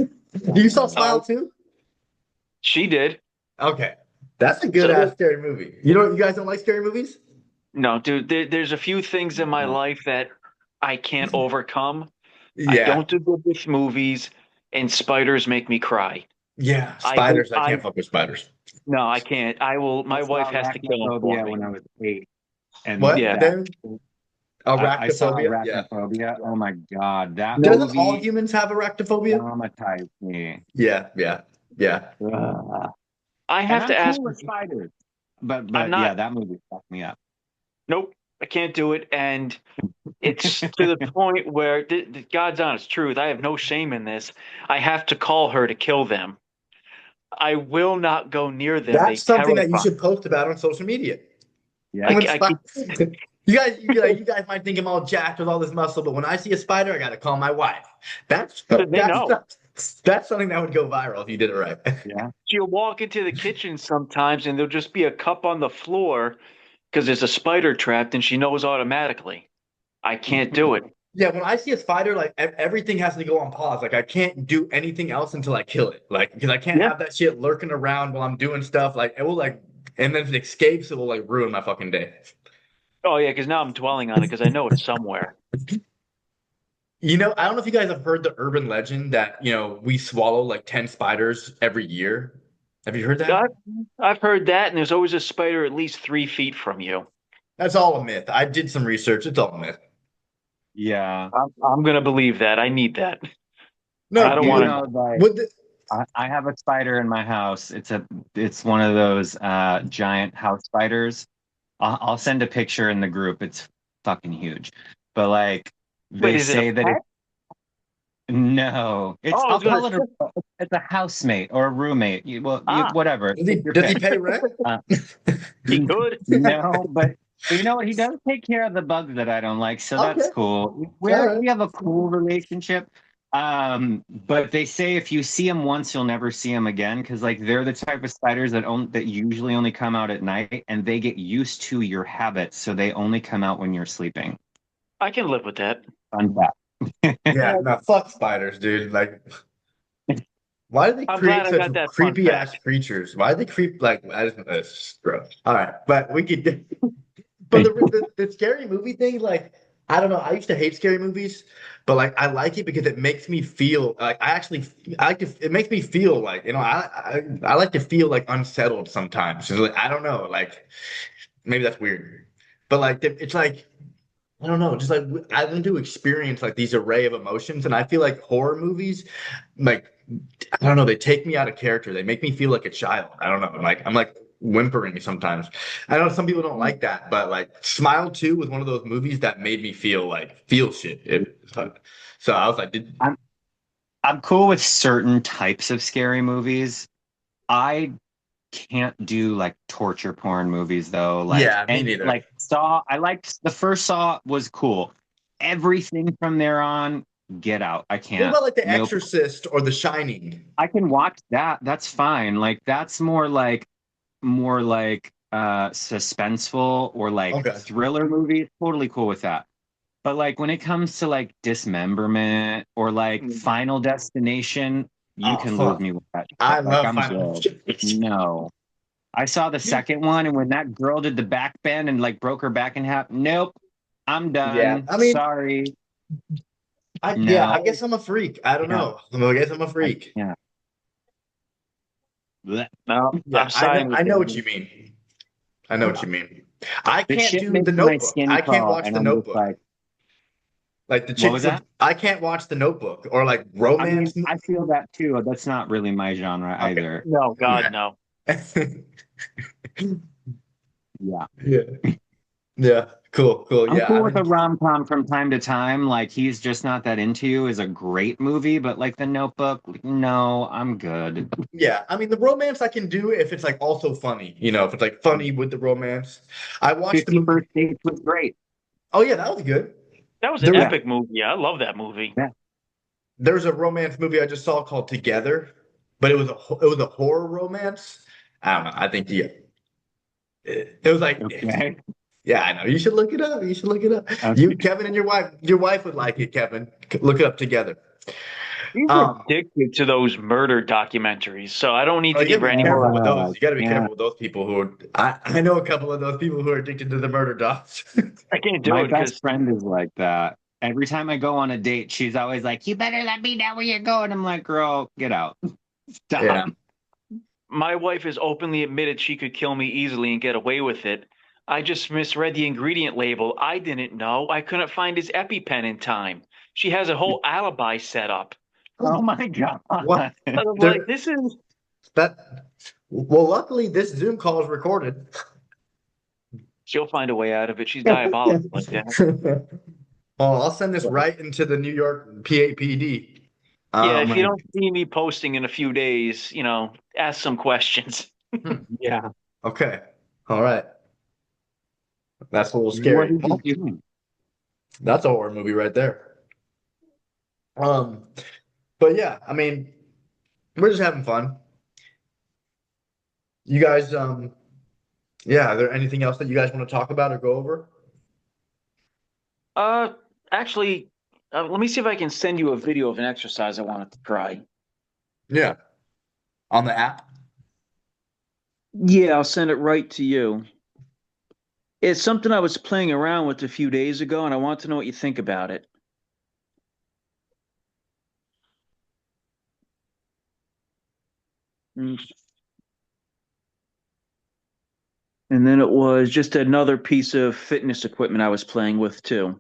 you saw Yeah. Smile 2? She did. Okay. That's a good So ass scary movie. You guys don't like scary movies? no, dude, there's a few things in my life that I can't overcome. I Yeah. don't do good with movies, and spiders make me cry. Yeah. I hate, Spiders. I can't fuck with spiders. no, I can't. I will, I my saw wife has to kill them for Arachnophobia me. when I was 8, and What? Yeah. that Then I saw arachnophobia? Yeah. Arachnophobia. Oh my God, that Doesn't all movie humans have arachnophobia? traumatized me. Yeah. Yeah. Yeah. Ugh. I And have I'm to ask, cool with spiders, but I'm yeah, not, that movie fucked me up. nope, I can't do it. And it's to the point where, God's honest truth, I have no shame in this. I have to call her to kill them. I will not go near them. They That's something that you terrify. should post about on social media. Yeah. When I keep, you guys might think I'm all jacked with all this muscle, but when I see a spider, I gotta call my wife. That's they know. that's something that would go viral if you did it right. Yeah. She'll walk into the kitchen sometimes and there'll just be a cup on the floor because there's a spider trapped and she knows automatically. I can't do it. Yeah, when I see a spider, like everything has to go on pause. Like I can't do anything else until I kill it. Like because I can't Yeah. have that shit lurking around while I'm doing stuff. Like it will like, and then if it escapes, it will like ruin my fucking day. Oh, yeah, because now I'm dwelling on it because I know it's somewhere. I don't know if you guys have heard the urban legend that we swallow like 10 spiders every year. Have you heard that? I've, I've heard that, and there's always a spider at least 3 feet from you. That's all a myth. I did some research. It's all a myth. Yeah. I'm going to believe that. I need that. No, I don't You want know, to. like would the, I have a spider in my house. It's one of those giant house spiders. I'll send a picture in the group. It's fucking huge. But like Wait, they is it a say that pet? no, Oh, I I'll was going call it to. it's a housemate or a roommate. Ah, Whatever. does he Your does he pick. pay rent? Uh, he could. no, but you know what? He does take care of the bugs that I don't like, so Okay, that's cool. all right. We have a cool relationship. But they say if you see them once, you'll never see them again because like they're the type of spiders that usually only come out at night, and they get used to your habits, so they only come out when you're sleeping. I can live with that. Fun fact. Yeah, no, fuck spiders, dude. Like, why do they I'm create glad I such got that fun creepy ass fact. creatures? Why do they creep like? It's just gross. All right, but we could. But the scary movie thing, like, I don't know. I used to hate scary movies, but like I like it because it makes me feel like I like to. It makes me feel like I like to feel like unsettled sometimes. So, like, I don't know, like maybe that's weird, but like it's like I don't know, just like I want to experience like these array of emotions, and I feel like horror movies, like I don't know, they take me out of character. They make me feel like a child. I don't know, I'm like whimpering sometimes. I know some people don't like that, but like Smile 2 was one of those movies that made me feel shit. So I was like, I'm I'm cool with certain types of scary movies. I can't do like torture porn movies though. Like yeah, me and neither. like Saw, I liked the first Saw was cool. Everything from there on, get out. I What can't. about like The Nope. Exorcist or The Shining? I can watch that. That's fine. Like that's more like suspenseful or like Okay. thriller movies. Totally cool with that. But like when it comes to like dismemberment or like Mm. Final Destination, you Oh can lose fuck. me with that I shit. Like love I'm Final good. No. I saw the second one, and when that girl did the back bend and like broke her back in half, nope, I'm Yeah, done. I mean, Sorry. I No. guess I'm a freak. I don't Yeah. know. I guess I'm a I freak. can't. Blech. No, I'm Yeah, siding I with know what you. you mean. I know what you mean. I This can't shit do The makes my Notebook. skin I can't crawl, watch and The I'm just Notebook. like, Like the what chick was flick. that? I can't watch The Notebook or like I romance. mean, I feel that too. That's not really my genre Okay. either. No, God, Yeah. no. Yeah. Yeah. Yeah. Cool. Cool. I'm Yeah. cool I with a mean, rom-com from time to time. Like he's just not that into you is a great movie, but like The Notebook, no, I'm good. yeah. I mean, the romance I can do if it's like also funny. If it's like funny with the romance. I watched the 50 movie. First Dates was great. Oh yeah, that was good. That was an There, Yeah. epic movie. I love that movie. Yeah. there's a romance movie I just saw called Together, but it was a horror romance. I don't know. I think it was like Okay. yeah, I know. You should look it up. You should look it up. You, Okay. Kevin, and your wife would like it, Kevin. Look it up together. He's Um, addicted to those murder documentaries, so I don't need oh, to you gotta give her be any more. careful with those. You gotta be Yeah. careful with those people who are. I know a couple of those people who are addicted to the murder docs. I can't do My it best because friend is like that. Every time I go on a date, she's always like, "You better let me know where you're going." I'm like, "Girl, get out. Stop." Yeah. my wife has openly admitted she could kill me easily and get away with it. I just misread the ingredient label. I didn't know. I couldn't find his EpiPen in time. She has a whole alibi set up. Oh my God. What? And I'm like, There, this is. that. Well, luckily this Zoom call is recorded. She'll find a way out of it. She's diabolical like that. Oh, I'll send this right into the New York PAPD. Yeah, Oh if you my. don't see me posting in a few days, ask some questions. Yeah. Okay. All right. That's a little What scary. is he doing? That's a horror movie right there. Um, but yeah, I mean, we're just having fun. You guys, yeah, are there anything else that you guys want to talk about or go over? Uh, actually, let me see if I can send you a video of an exercise I wanted to try. Yeah. On the app? Yeah, I'll send it right to you. It's something I was playing around with a few days ago, and I want to know what you think about it. Mm. And then it was just another piece of fitness equipment I was playing with too.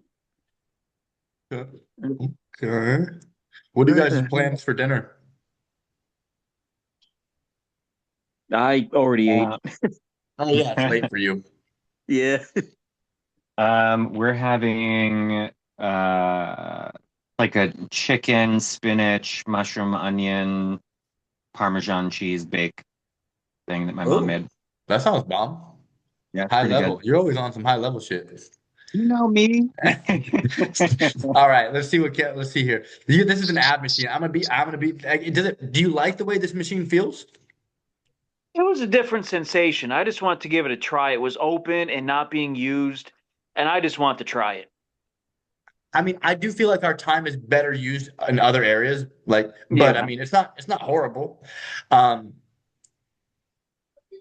Okay. What are you guys' plans for dinner? I already ate. Uh, Oh yeah, it's late for you. Yeah. we're having like a chicken, spinach, mushroom, onion, Parmesan cheese bake thing that my mom Oh, made. that sounds bomb. Yeah, it's High pretty level. good. You're always on some high level shit. You know me. All right, let's see here. This is an ab machine. I'm gonna be like, do you like the way this machine feels? It was a different sensation. I just wanted to give it a try. It was open and not being used, and I just want to try it. I mean, I do feel like our time is better used in other areas, but I Yeah. mean, it's not horrible. Um,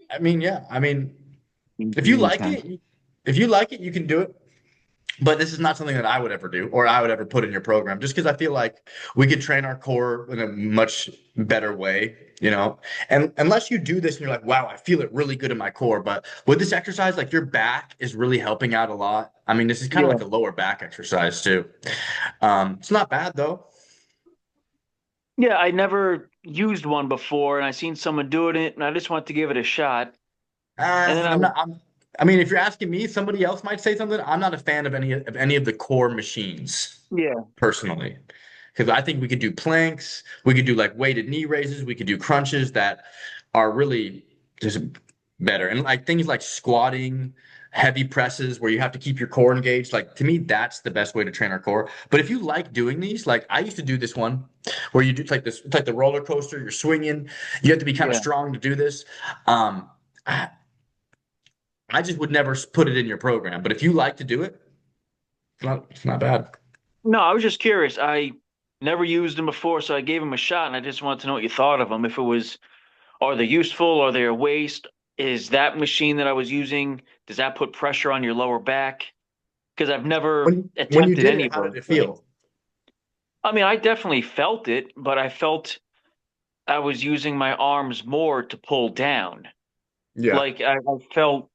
I mean, yeah, I mean, if you like Okay. it, if you like it, you can do it. But this is not something that I would ever do or I would ever put in your program just because I feel like we could train our core in a much better way, you know. And unless you do this and you're like, wow, I feel it really good in my core. But with this exercise, like your back is really helping out a lot. I mean, this is kind of Yeah. like a lower back exercise too. It's not bad though. Yeah, I never used one before and I seen someone doing it and I just wanted to give it a shot. And then I'm not. I mean, if you're asking me, somebody else might say something. I'm not a fan of any of the core machines yeah. personally, because I think we could do planks, we could do like weighted knee raises, we could do crunches that are really just better, and like things like squatting, heavy presses where you have to keep your core engaged. Like to me, that's the best way to train our core. But if you like doing these, like I used to do this one where you do it's like this, it's like the roller coaster. You're swinging, you have to be kind of Yeah. strong to do this. Um, I just would never put it in your program. But if you like to do it, it's not bad. No, I was just curious. I never used them before, so I gave them a shot and I just wanted to know what you thought of them. If it was, are they useful? Are they a waste? Is that machine that I was using, does that put pressure on your lower back? Because I've never When you attempted did any it, of how did those it things. feel? I mean, I definitely felt it, but I felt I was using my arms more to pull down. Yeah. Like I felt,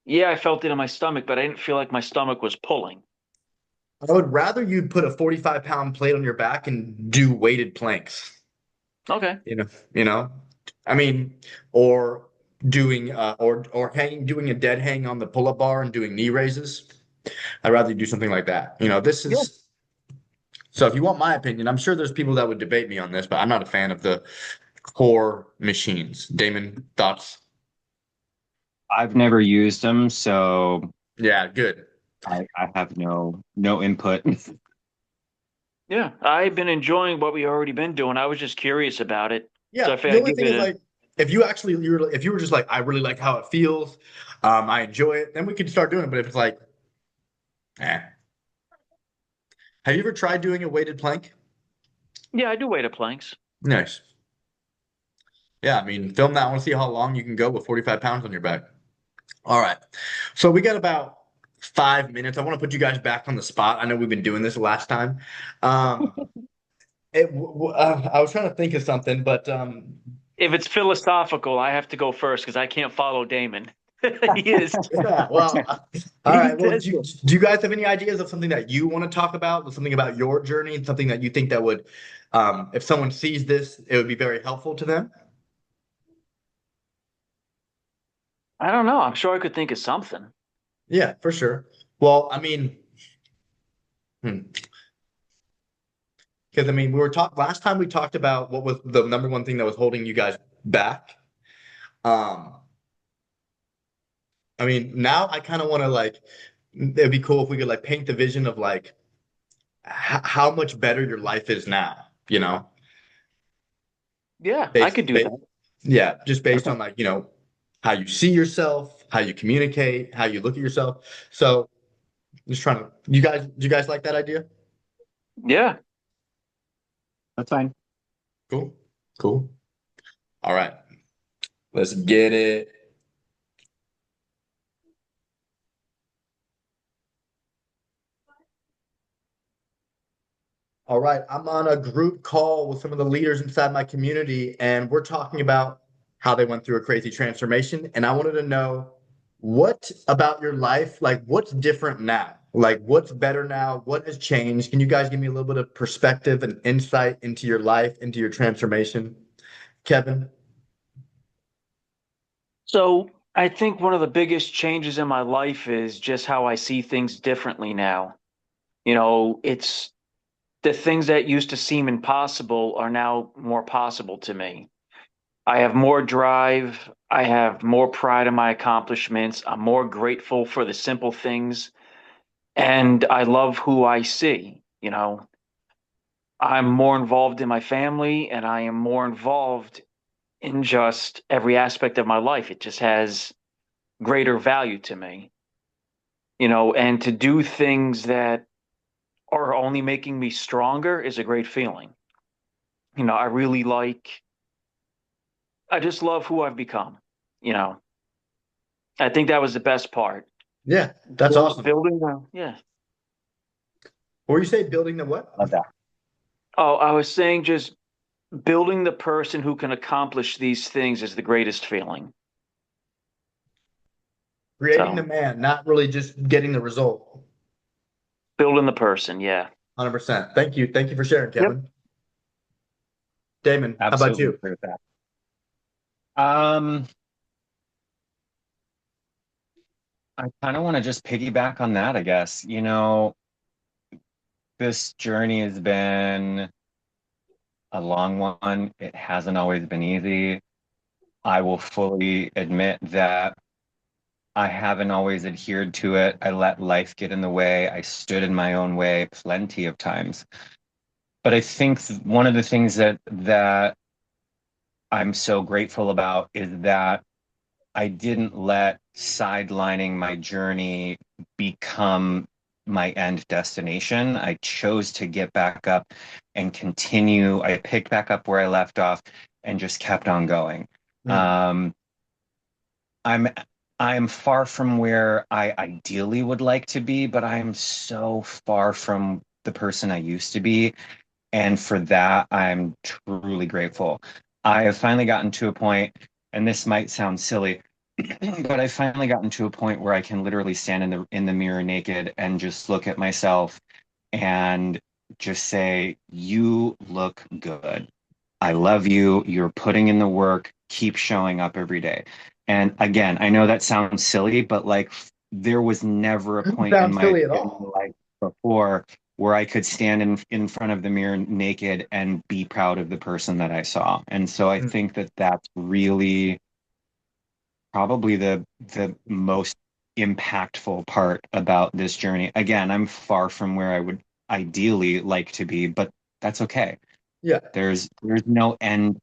yeah, I felt it in my stomach, but I didn't feel like my stomach was pulling. I would rather you put a 45-pound plate on your back and do weighted planks. Okay. You know, you know, I mean, or doing or hanging doing a dead hang on the pull-up bar and doing knee raises. I'd rather you do something like that. You know, this Yeah. is so if you want my opinion, I'm sure there's people that would debate me on this, but I'm not a fan of the core machines. Damon, thoughts? I've never used them, so Yeah, good. I have no input. Yeah. I've been enjoying what we already been doing. I was just curious about it. So I Yeah, figured the I'd only give thing it is a, like if you were just like I really like how it feels, I enjoy it, then we could start doing it. But if it's like, eh. Have you ever tried doing a weighted plank? yeah, I do weighted planks. Nice. Yeah, I mean, film that. I want to see how long you can go with 45 pounds on your back. All right. So we got about 5 minutes. I want to put you guys back on the spot. I know we've been doing this last time. Um, I was trying to think of something, but If it's philosophical, I have to go first because I can't follow Damon. He is. yeah, well, all He right. Well, does. do you guys have any ideas of something that you want to talk about, something about your journey, something that you think that would, if someone sees this, it would be very helpful to them? I don't know. I'm sure I could think of something. Yeah, for sure. Well, I mean, because I mean, we were talk last time we talked about what was the number one thing that was holding you guys back. Um, I mean, now I kind of want to like, it'd be cool if we could like paint the vision of like how much better your life is now, you know? Yeah, I Based, could do ba- that. yeah, just based Okay. on like, how you see yourself, how you communicate, how you look at yourself. So just trying to, do you guys like that idea? Yeah. That's fine. Cool. Cool. All right. Let's get it. All right. I'm on a group call with some of the leaders inside my community, and we're talking about how they went through a crazy transformation. And I wanted to know what about your life, like what's different now? Like what's better now? What has changed? Can you guys give me a little bit of perspective and insight into your life, into your transformation? Kevin? So I think one of the biggest changes in my life is just how I see things differently now. It's the things that used to seem impossible are now more possible to me. I have more drive. I have more pride in my accomplishments. I'm more grateful for the simple things. And I love who I see. I'm more involved in my family and I am more involved in just every aspect of my life. It just has greater value to me, and to do things that are only making me stronger is a great feeling. I really I just love who I've become. You know, I think that was the best part. Yeah, that's awesome. Building the, yeah. Or you say building the what? Love that. Oh, I was saying just building the person who can accomplish these things is the greatest feeling. Creating the So man, not really just getting the result. building the person, yeah. 100%. Thank you. Thank you for sharing, Yep. Kevin. Damon, how about Absolutely you? agree with that. Um, I kind of want to just piggyback on that, I guess. This journey has been a long one. It hasn't always been easy. I will fully admit that I haven't always adhered to it. I let life get in the way. I stood in my own way plenty of times. But I think one of the things that I'm so grateful about is that I didn't let sidelining my journey become my end destination. I chose to get back up and continue. I picked back up where I left off and just kept on going. Mm, Um, I'm I'm far from where I ideally would like to be, but I am so far from the person I used to be. And for that, I'm truly grateful. I have finally gotten to a point, and this might sound silly, but I've finally gotten to a point where I can literally stand in the mirror naked and just look at myself and just say, "You look good. I love you. You're putting in the work. Keep showing up every day." And again, I know that sounds silly, but like there was never a doesn't point sound silly at in my all. life before where I could stand in front of the mirror naked and be proud of the person that I saw. And so I Mm, think that that's really probably the most impactful part about this journey. Again, I'm far from where I would ideally like to be, but that's okay. yeah. There's no end,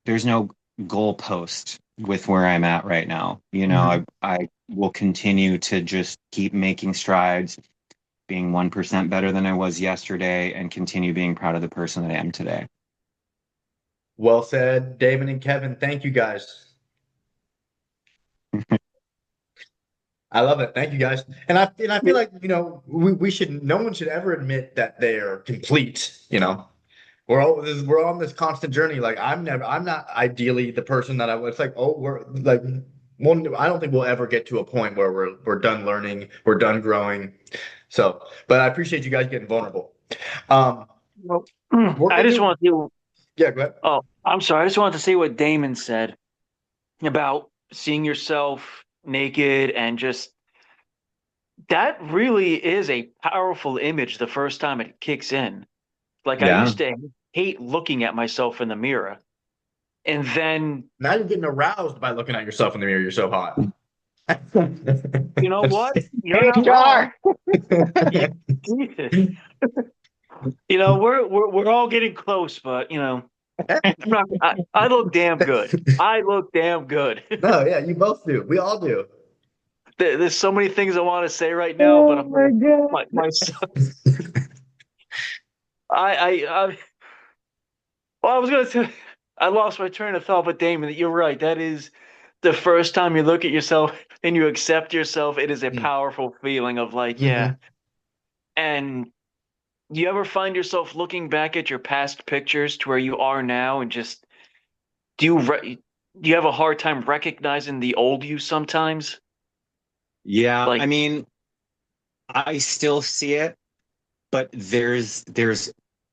there's no goalpost with where I'm at right now. Mhm. I will continue to just keep making strides, being 1% better than I was yesterday, and continue being proud of the person that I am today. Well said, Damon and Kevin. Thank you guys. I love it. Thank you guys. And I feel like, we should no one should ever admit that they're complete, you know. We're on this constant journey. Like I'm not ideally the person that I was like, oh, we're like I don't think we'll ever get to a point where we're done learning, we're done growing. So, but I appreciate you guys getting vulnerable. Um, Well, we're I just gonna want to. Yeah, go ahead. Oh, I'm sorry. I just wanted to see what Damon said about seeing yourself naked and just that really is a powerful image the first time it kicks in. Like I Yeah. used to hate looking at myself in the mirror. And then, Now you're getting aroused by looking at yourself in the mirror. You're so hot. you know what? You're not wrong. HR. You, we're all getting close, but I'm not. I look damn good. I look damn good. No, yeah, you both do. We all do. There's so many things I want to say right now, but Oh I'm my gonna God. my I well, I was gonna say I lost my train of thought, but Damon, you're right. That is the first time you look at yourself and you accept yourself. It is a powerful feeling of like, yeah. Mhm. And you ever find yourself looking back at your past pictures to where you are now and just do you have a hard time recognizing the old you sometimes? Yeah, Like, I mean, I still see it, but there's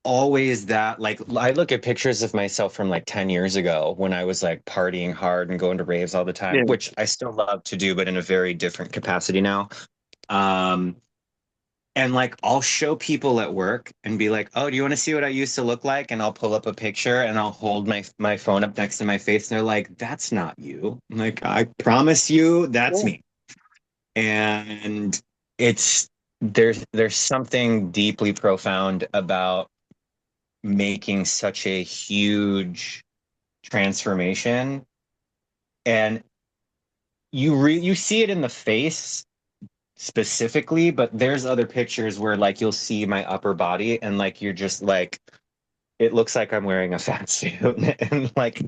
always that like I look at pictures of myself from like 10 years ago when I was like partying hard and going to raves all the time, yeah, which I still love to do, but in a very different capacity now. Um, and like I'll show people at work and be like, "Oh, do you want to see what I used to look like?" And I'll pull up a picture and I'll hold my phone up next to my face and they're like, "That's not you." I'm like, "I promise you, that's yeah, me." And it's there's something deeply profound about making such a huge transformation, and you see it in the face specifically, but there's other pictures where like you'll see my upper body and like you're just like it looks like I'm wearing a fat suit and like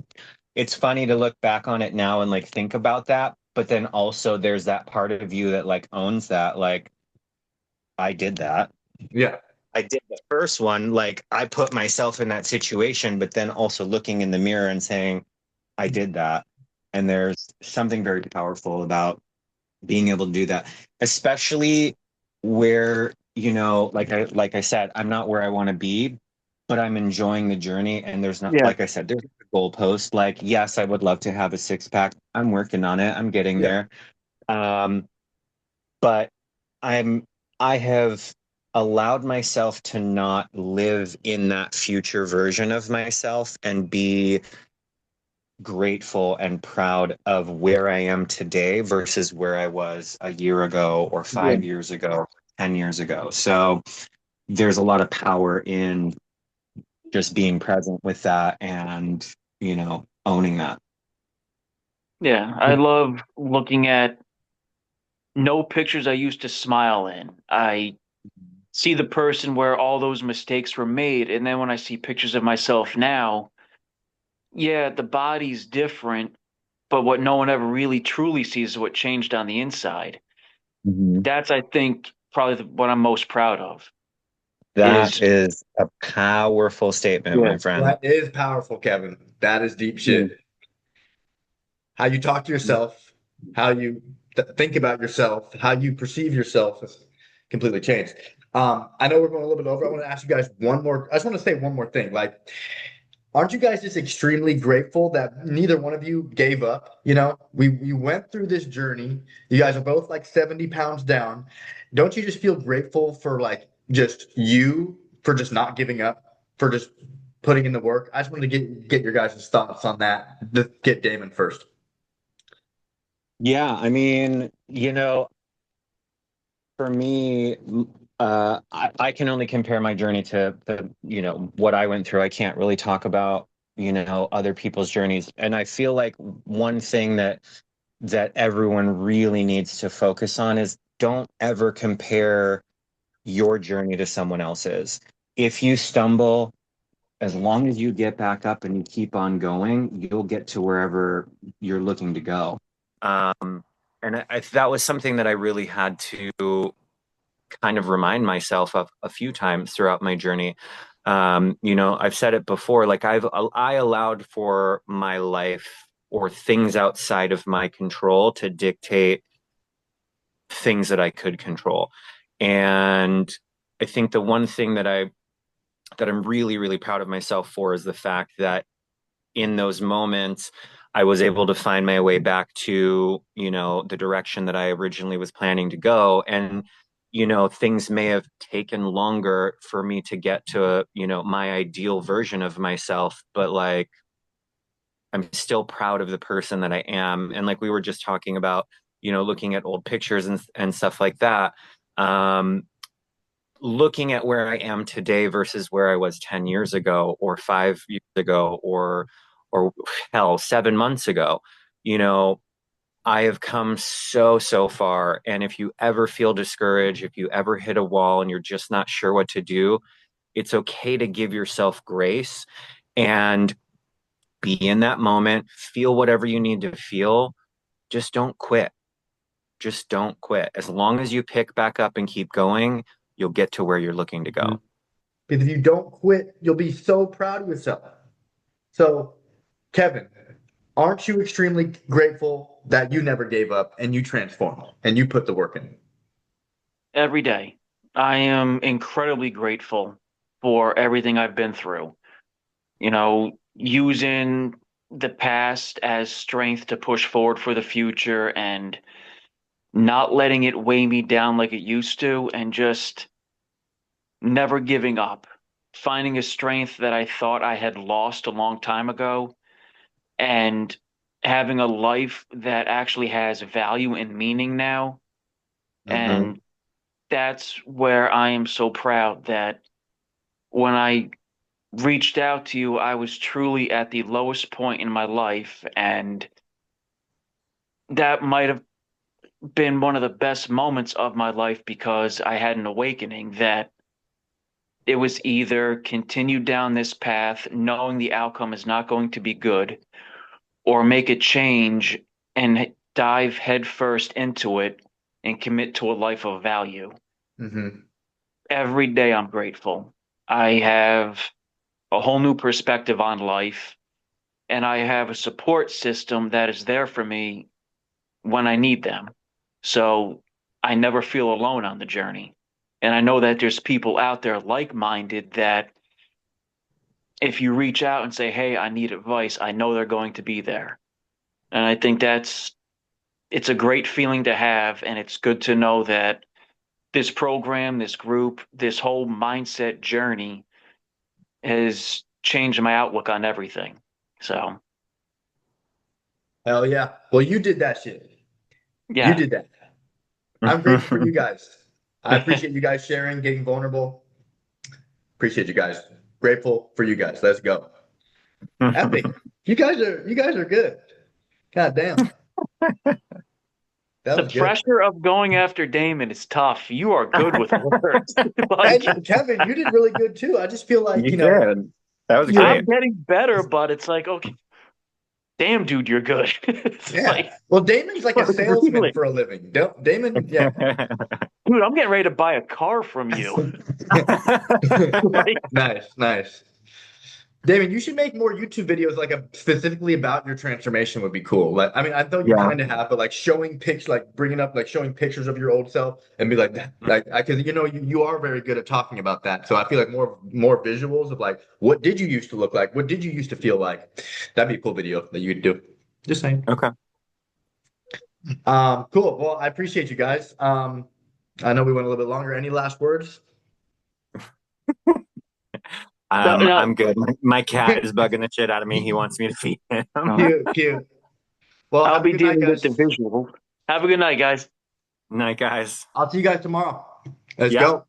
it's funny to look back on it now and like think about that, but then also there's that part of you that like owns that, like, I did that. Yeah. I did the first one, like I put myself in that situation, but then also looking in the mirror and saying, I did that. And there's something very powerful about being able to do that, especially where, like I said, I'm not where I want to be, but I'm enjoying the journey. And there's not, Yeah. like I said, there's a goalpost. Like, yes, I would love to have a six pack. I'm working on it. I'm getting Yeah. there. Um, but I'm I have allowed myself to not live in that future version of myself and be grateful and proud of where I am today versus where I was a year ago or Yeah. 5 years ago, 10 years ago. So there's a lot of power in just being present with that and, owning that. Yeah. I love looking at no pictures I used to smile in. I see the person where all those mistakes were made. And then when I see pictures of myself now, yeah, the body's different, but what no one ever really truly sees is what changed on the inside. Mhm. That's, I think, probably what I'm most proud of That is, is a powerful statement, yeah, my friend. That is powerful, Kevin. That is deep yeah, shit. How you talk to yourself, how you think about yourself, how you perceive yourself has completely changed. I know we're going a little bit over. I want to ask you guys one more. I just want to say one more thing. Like, aren't you guys just extremely grateful that neither one of you gave up? You know, we went through this journey. You guys are both like 70 pounds down. Don't you just feel grateful for like just you for just not giving up, for just putting in the work? I just wanted to get your guys' thoughts on that. Let's get Damon first. Yeah, I mean, for me, I can only compare my journey to what I went through. I can't really talk about, other people's journeys. And I feel like one thing that everyone really needs to focus on is don't ever compare your journey to someone else's. If you stumble, as long as you get back up and you keep on going, you'll get to wherever you're looking to go. And that was something that I really had to kind of remind myself of a few times throughout my journey. I've said it before, like I allowed for my life or things outside of my control to dictate things that I could control. And I think the one thing that I'm really, really proud of myself for is the fact that in those moments, I was able to find my way back to, the direction that I originally was planning to go. And, things may have taken longer for me to get to, my ideal version of myself, but like, I'm still proud of the person that I am. And like we were just talking about, looking at old pictures and stuff like that. Um, Looking at where I am today versus where I was 10 years ago or 5 years ago or hell, 7 months ago, you know, I have come so, so far. And if you ever feel discouraged, if you ever hit a wall and you're just not sure what to do, it's okay to give yourself grace and be in that moment, feel whatever you need to feel. Just don't quit. Just don't quit. As long as you pick back up and keep going, you'll get to where you're looking to go. Because if you don't quit, you'll be so proud of yourself. So, Kevin, aren't you extremely grateful that you never gave up and you transformed and you put the work in? every day. I am incredibly grateful for everything I've been through. Using the past as strength to push forward for the future and not letting it weigh me down like it used to, and just never giving up, finding a strength that I thought I had lost a long time ago, and having a life that actually has value and meaning now. Mm-hmm. And that's where I am so proud that when I reached out to you, I was truly at the lowest point in my life. And that might have been one of the best moments of my life because I had an awakening that it was either continue down this path, knowing the outcome is not going to be good, or make a change and dive headfirst into it and commit to a life of value. Mm-hmm. Every day I'm grateful. I have a whole new perspective on life, and I have a support system that is there for me when I need them. So I never feel alone on the journey. And I know that there's people out there like-minded that if you reach out and say, "Hey, I need advice," I know they're going to be there. And I think it's a great feeling to have, and it's good to know that this program, this group, this whole mindset journey has changed my outlook on everything. So, Hell yeah. Well, you did that shit. You yeah. did that. I'm grateful for you guys. I appreciate you guys sharing, getting vulnerable. Appreciate you guys. Grateful for you guys. Let's go. Epic. You guys are good. God damn. That The was good. pressure of going after Damon is tough. You are good with words. Like, And Kevin, you did really good too. I just feel like, You did. That was you're, great. I'm getting better, but it's like, okay, damn, dude, you're good. It's yeah. like, Well, Damon's like a salesman really? for a living. Don't Damon, yeah. Dude, I'm getting ready to buy a car from you. Like, Nice, nice. Damon, you should make more YouTube videos like specifically about your transformation would be cool. Like, I mean, I know you Yeah. kind of have, but like showing pics, like bringing up, like showing pictures of your old self and be like, like, because you are very good at talking about that. So I feel like more visuals of like, what did you used to look like? What did you used to feel like? That'd be a cool video that you could do. Just saying. Okay. Cool. Well, I appreciate you guys. I know we went a little bit longer. Any last words? no, I'm good. My cat is bugging the shit out of me. He wants me to feed him. Cute, cute. Well, I'll have a be good night, dealing with guys. the visual. Have a good night, guys. Night, guys. I'll see you guys tomorrow. Let's Yeah. go.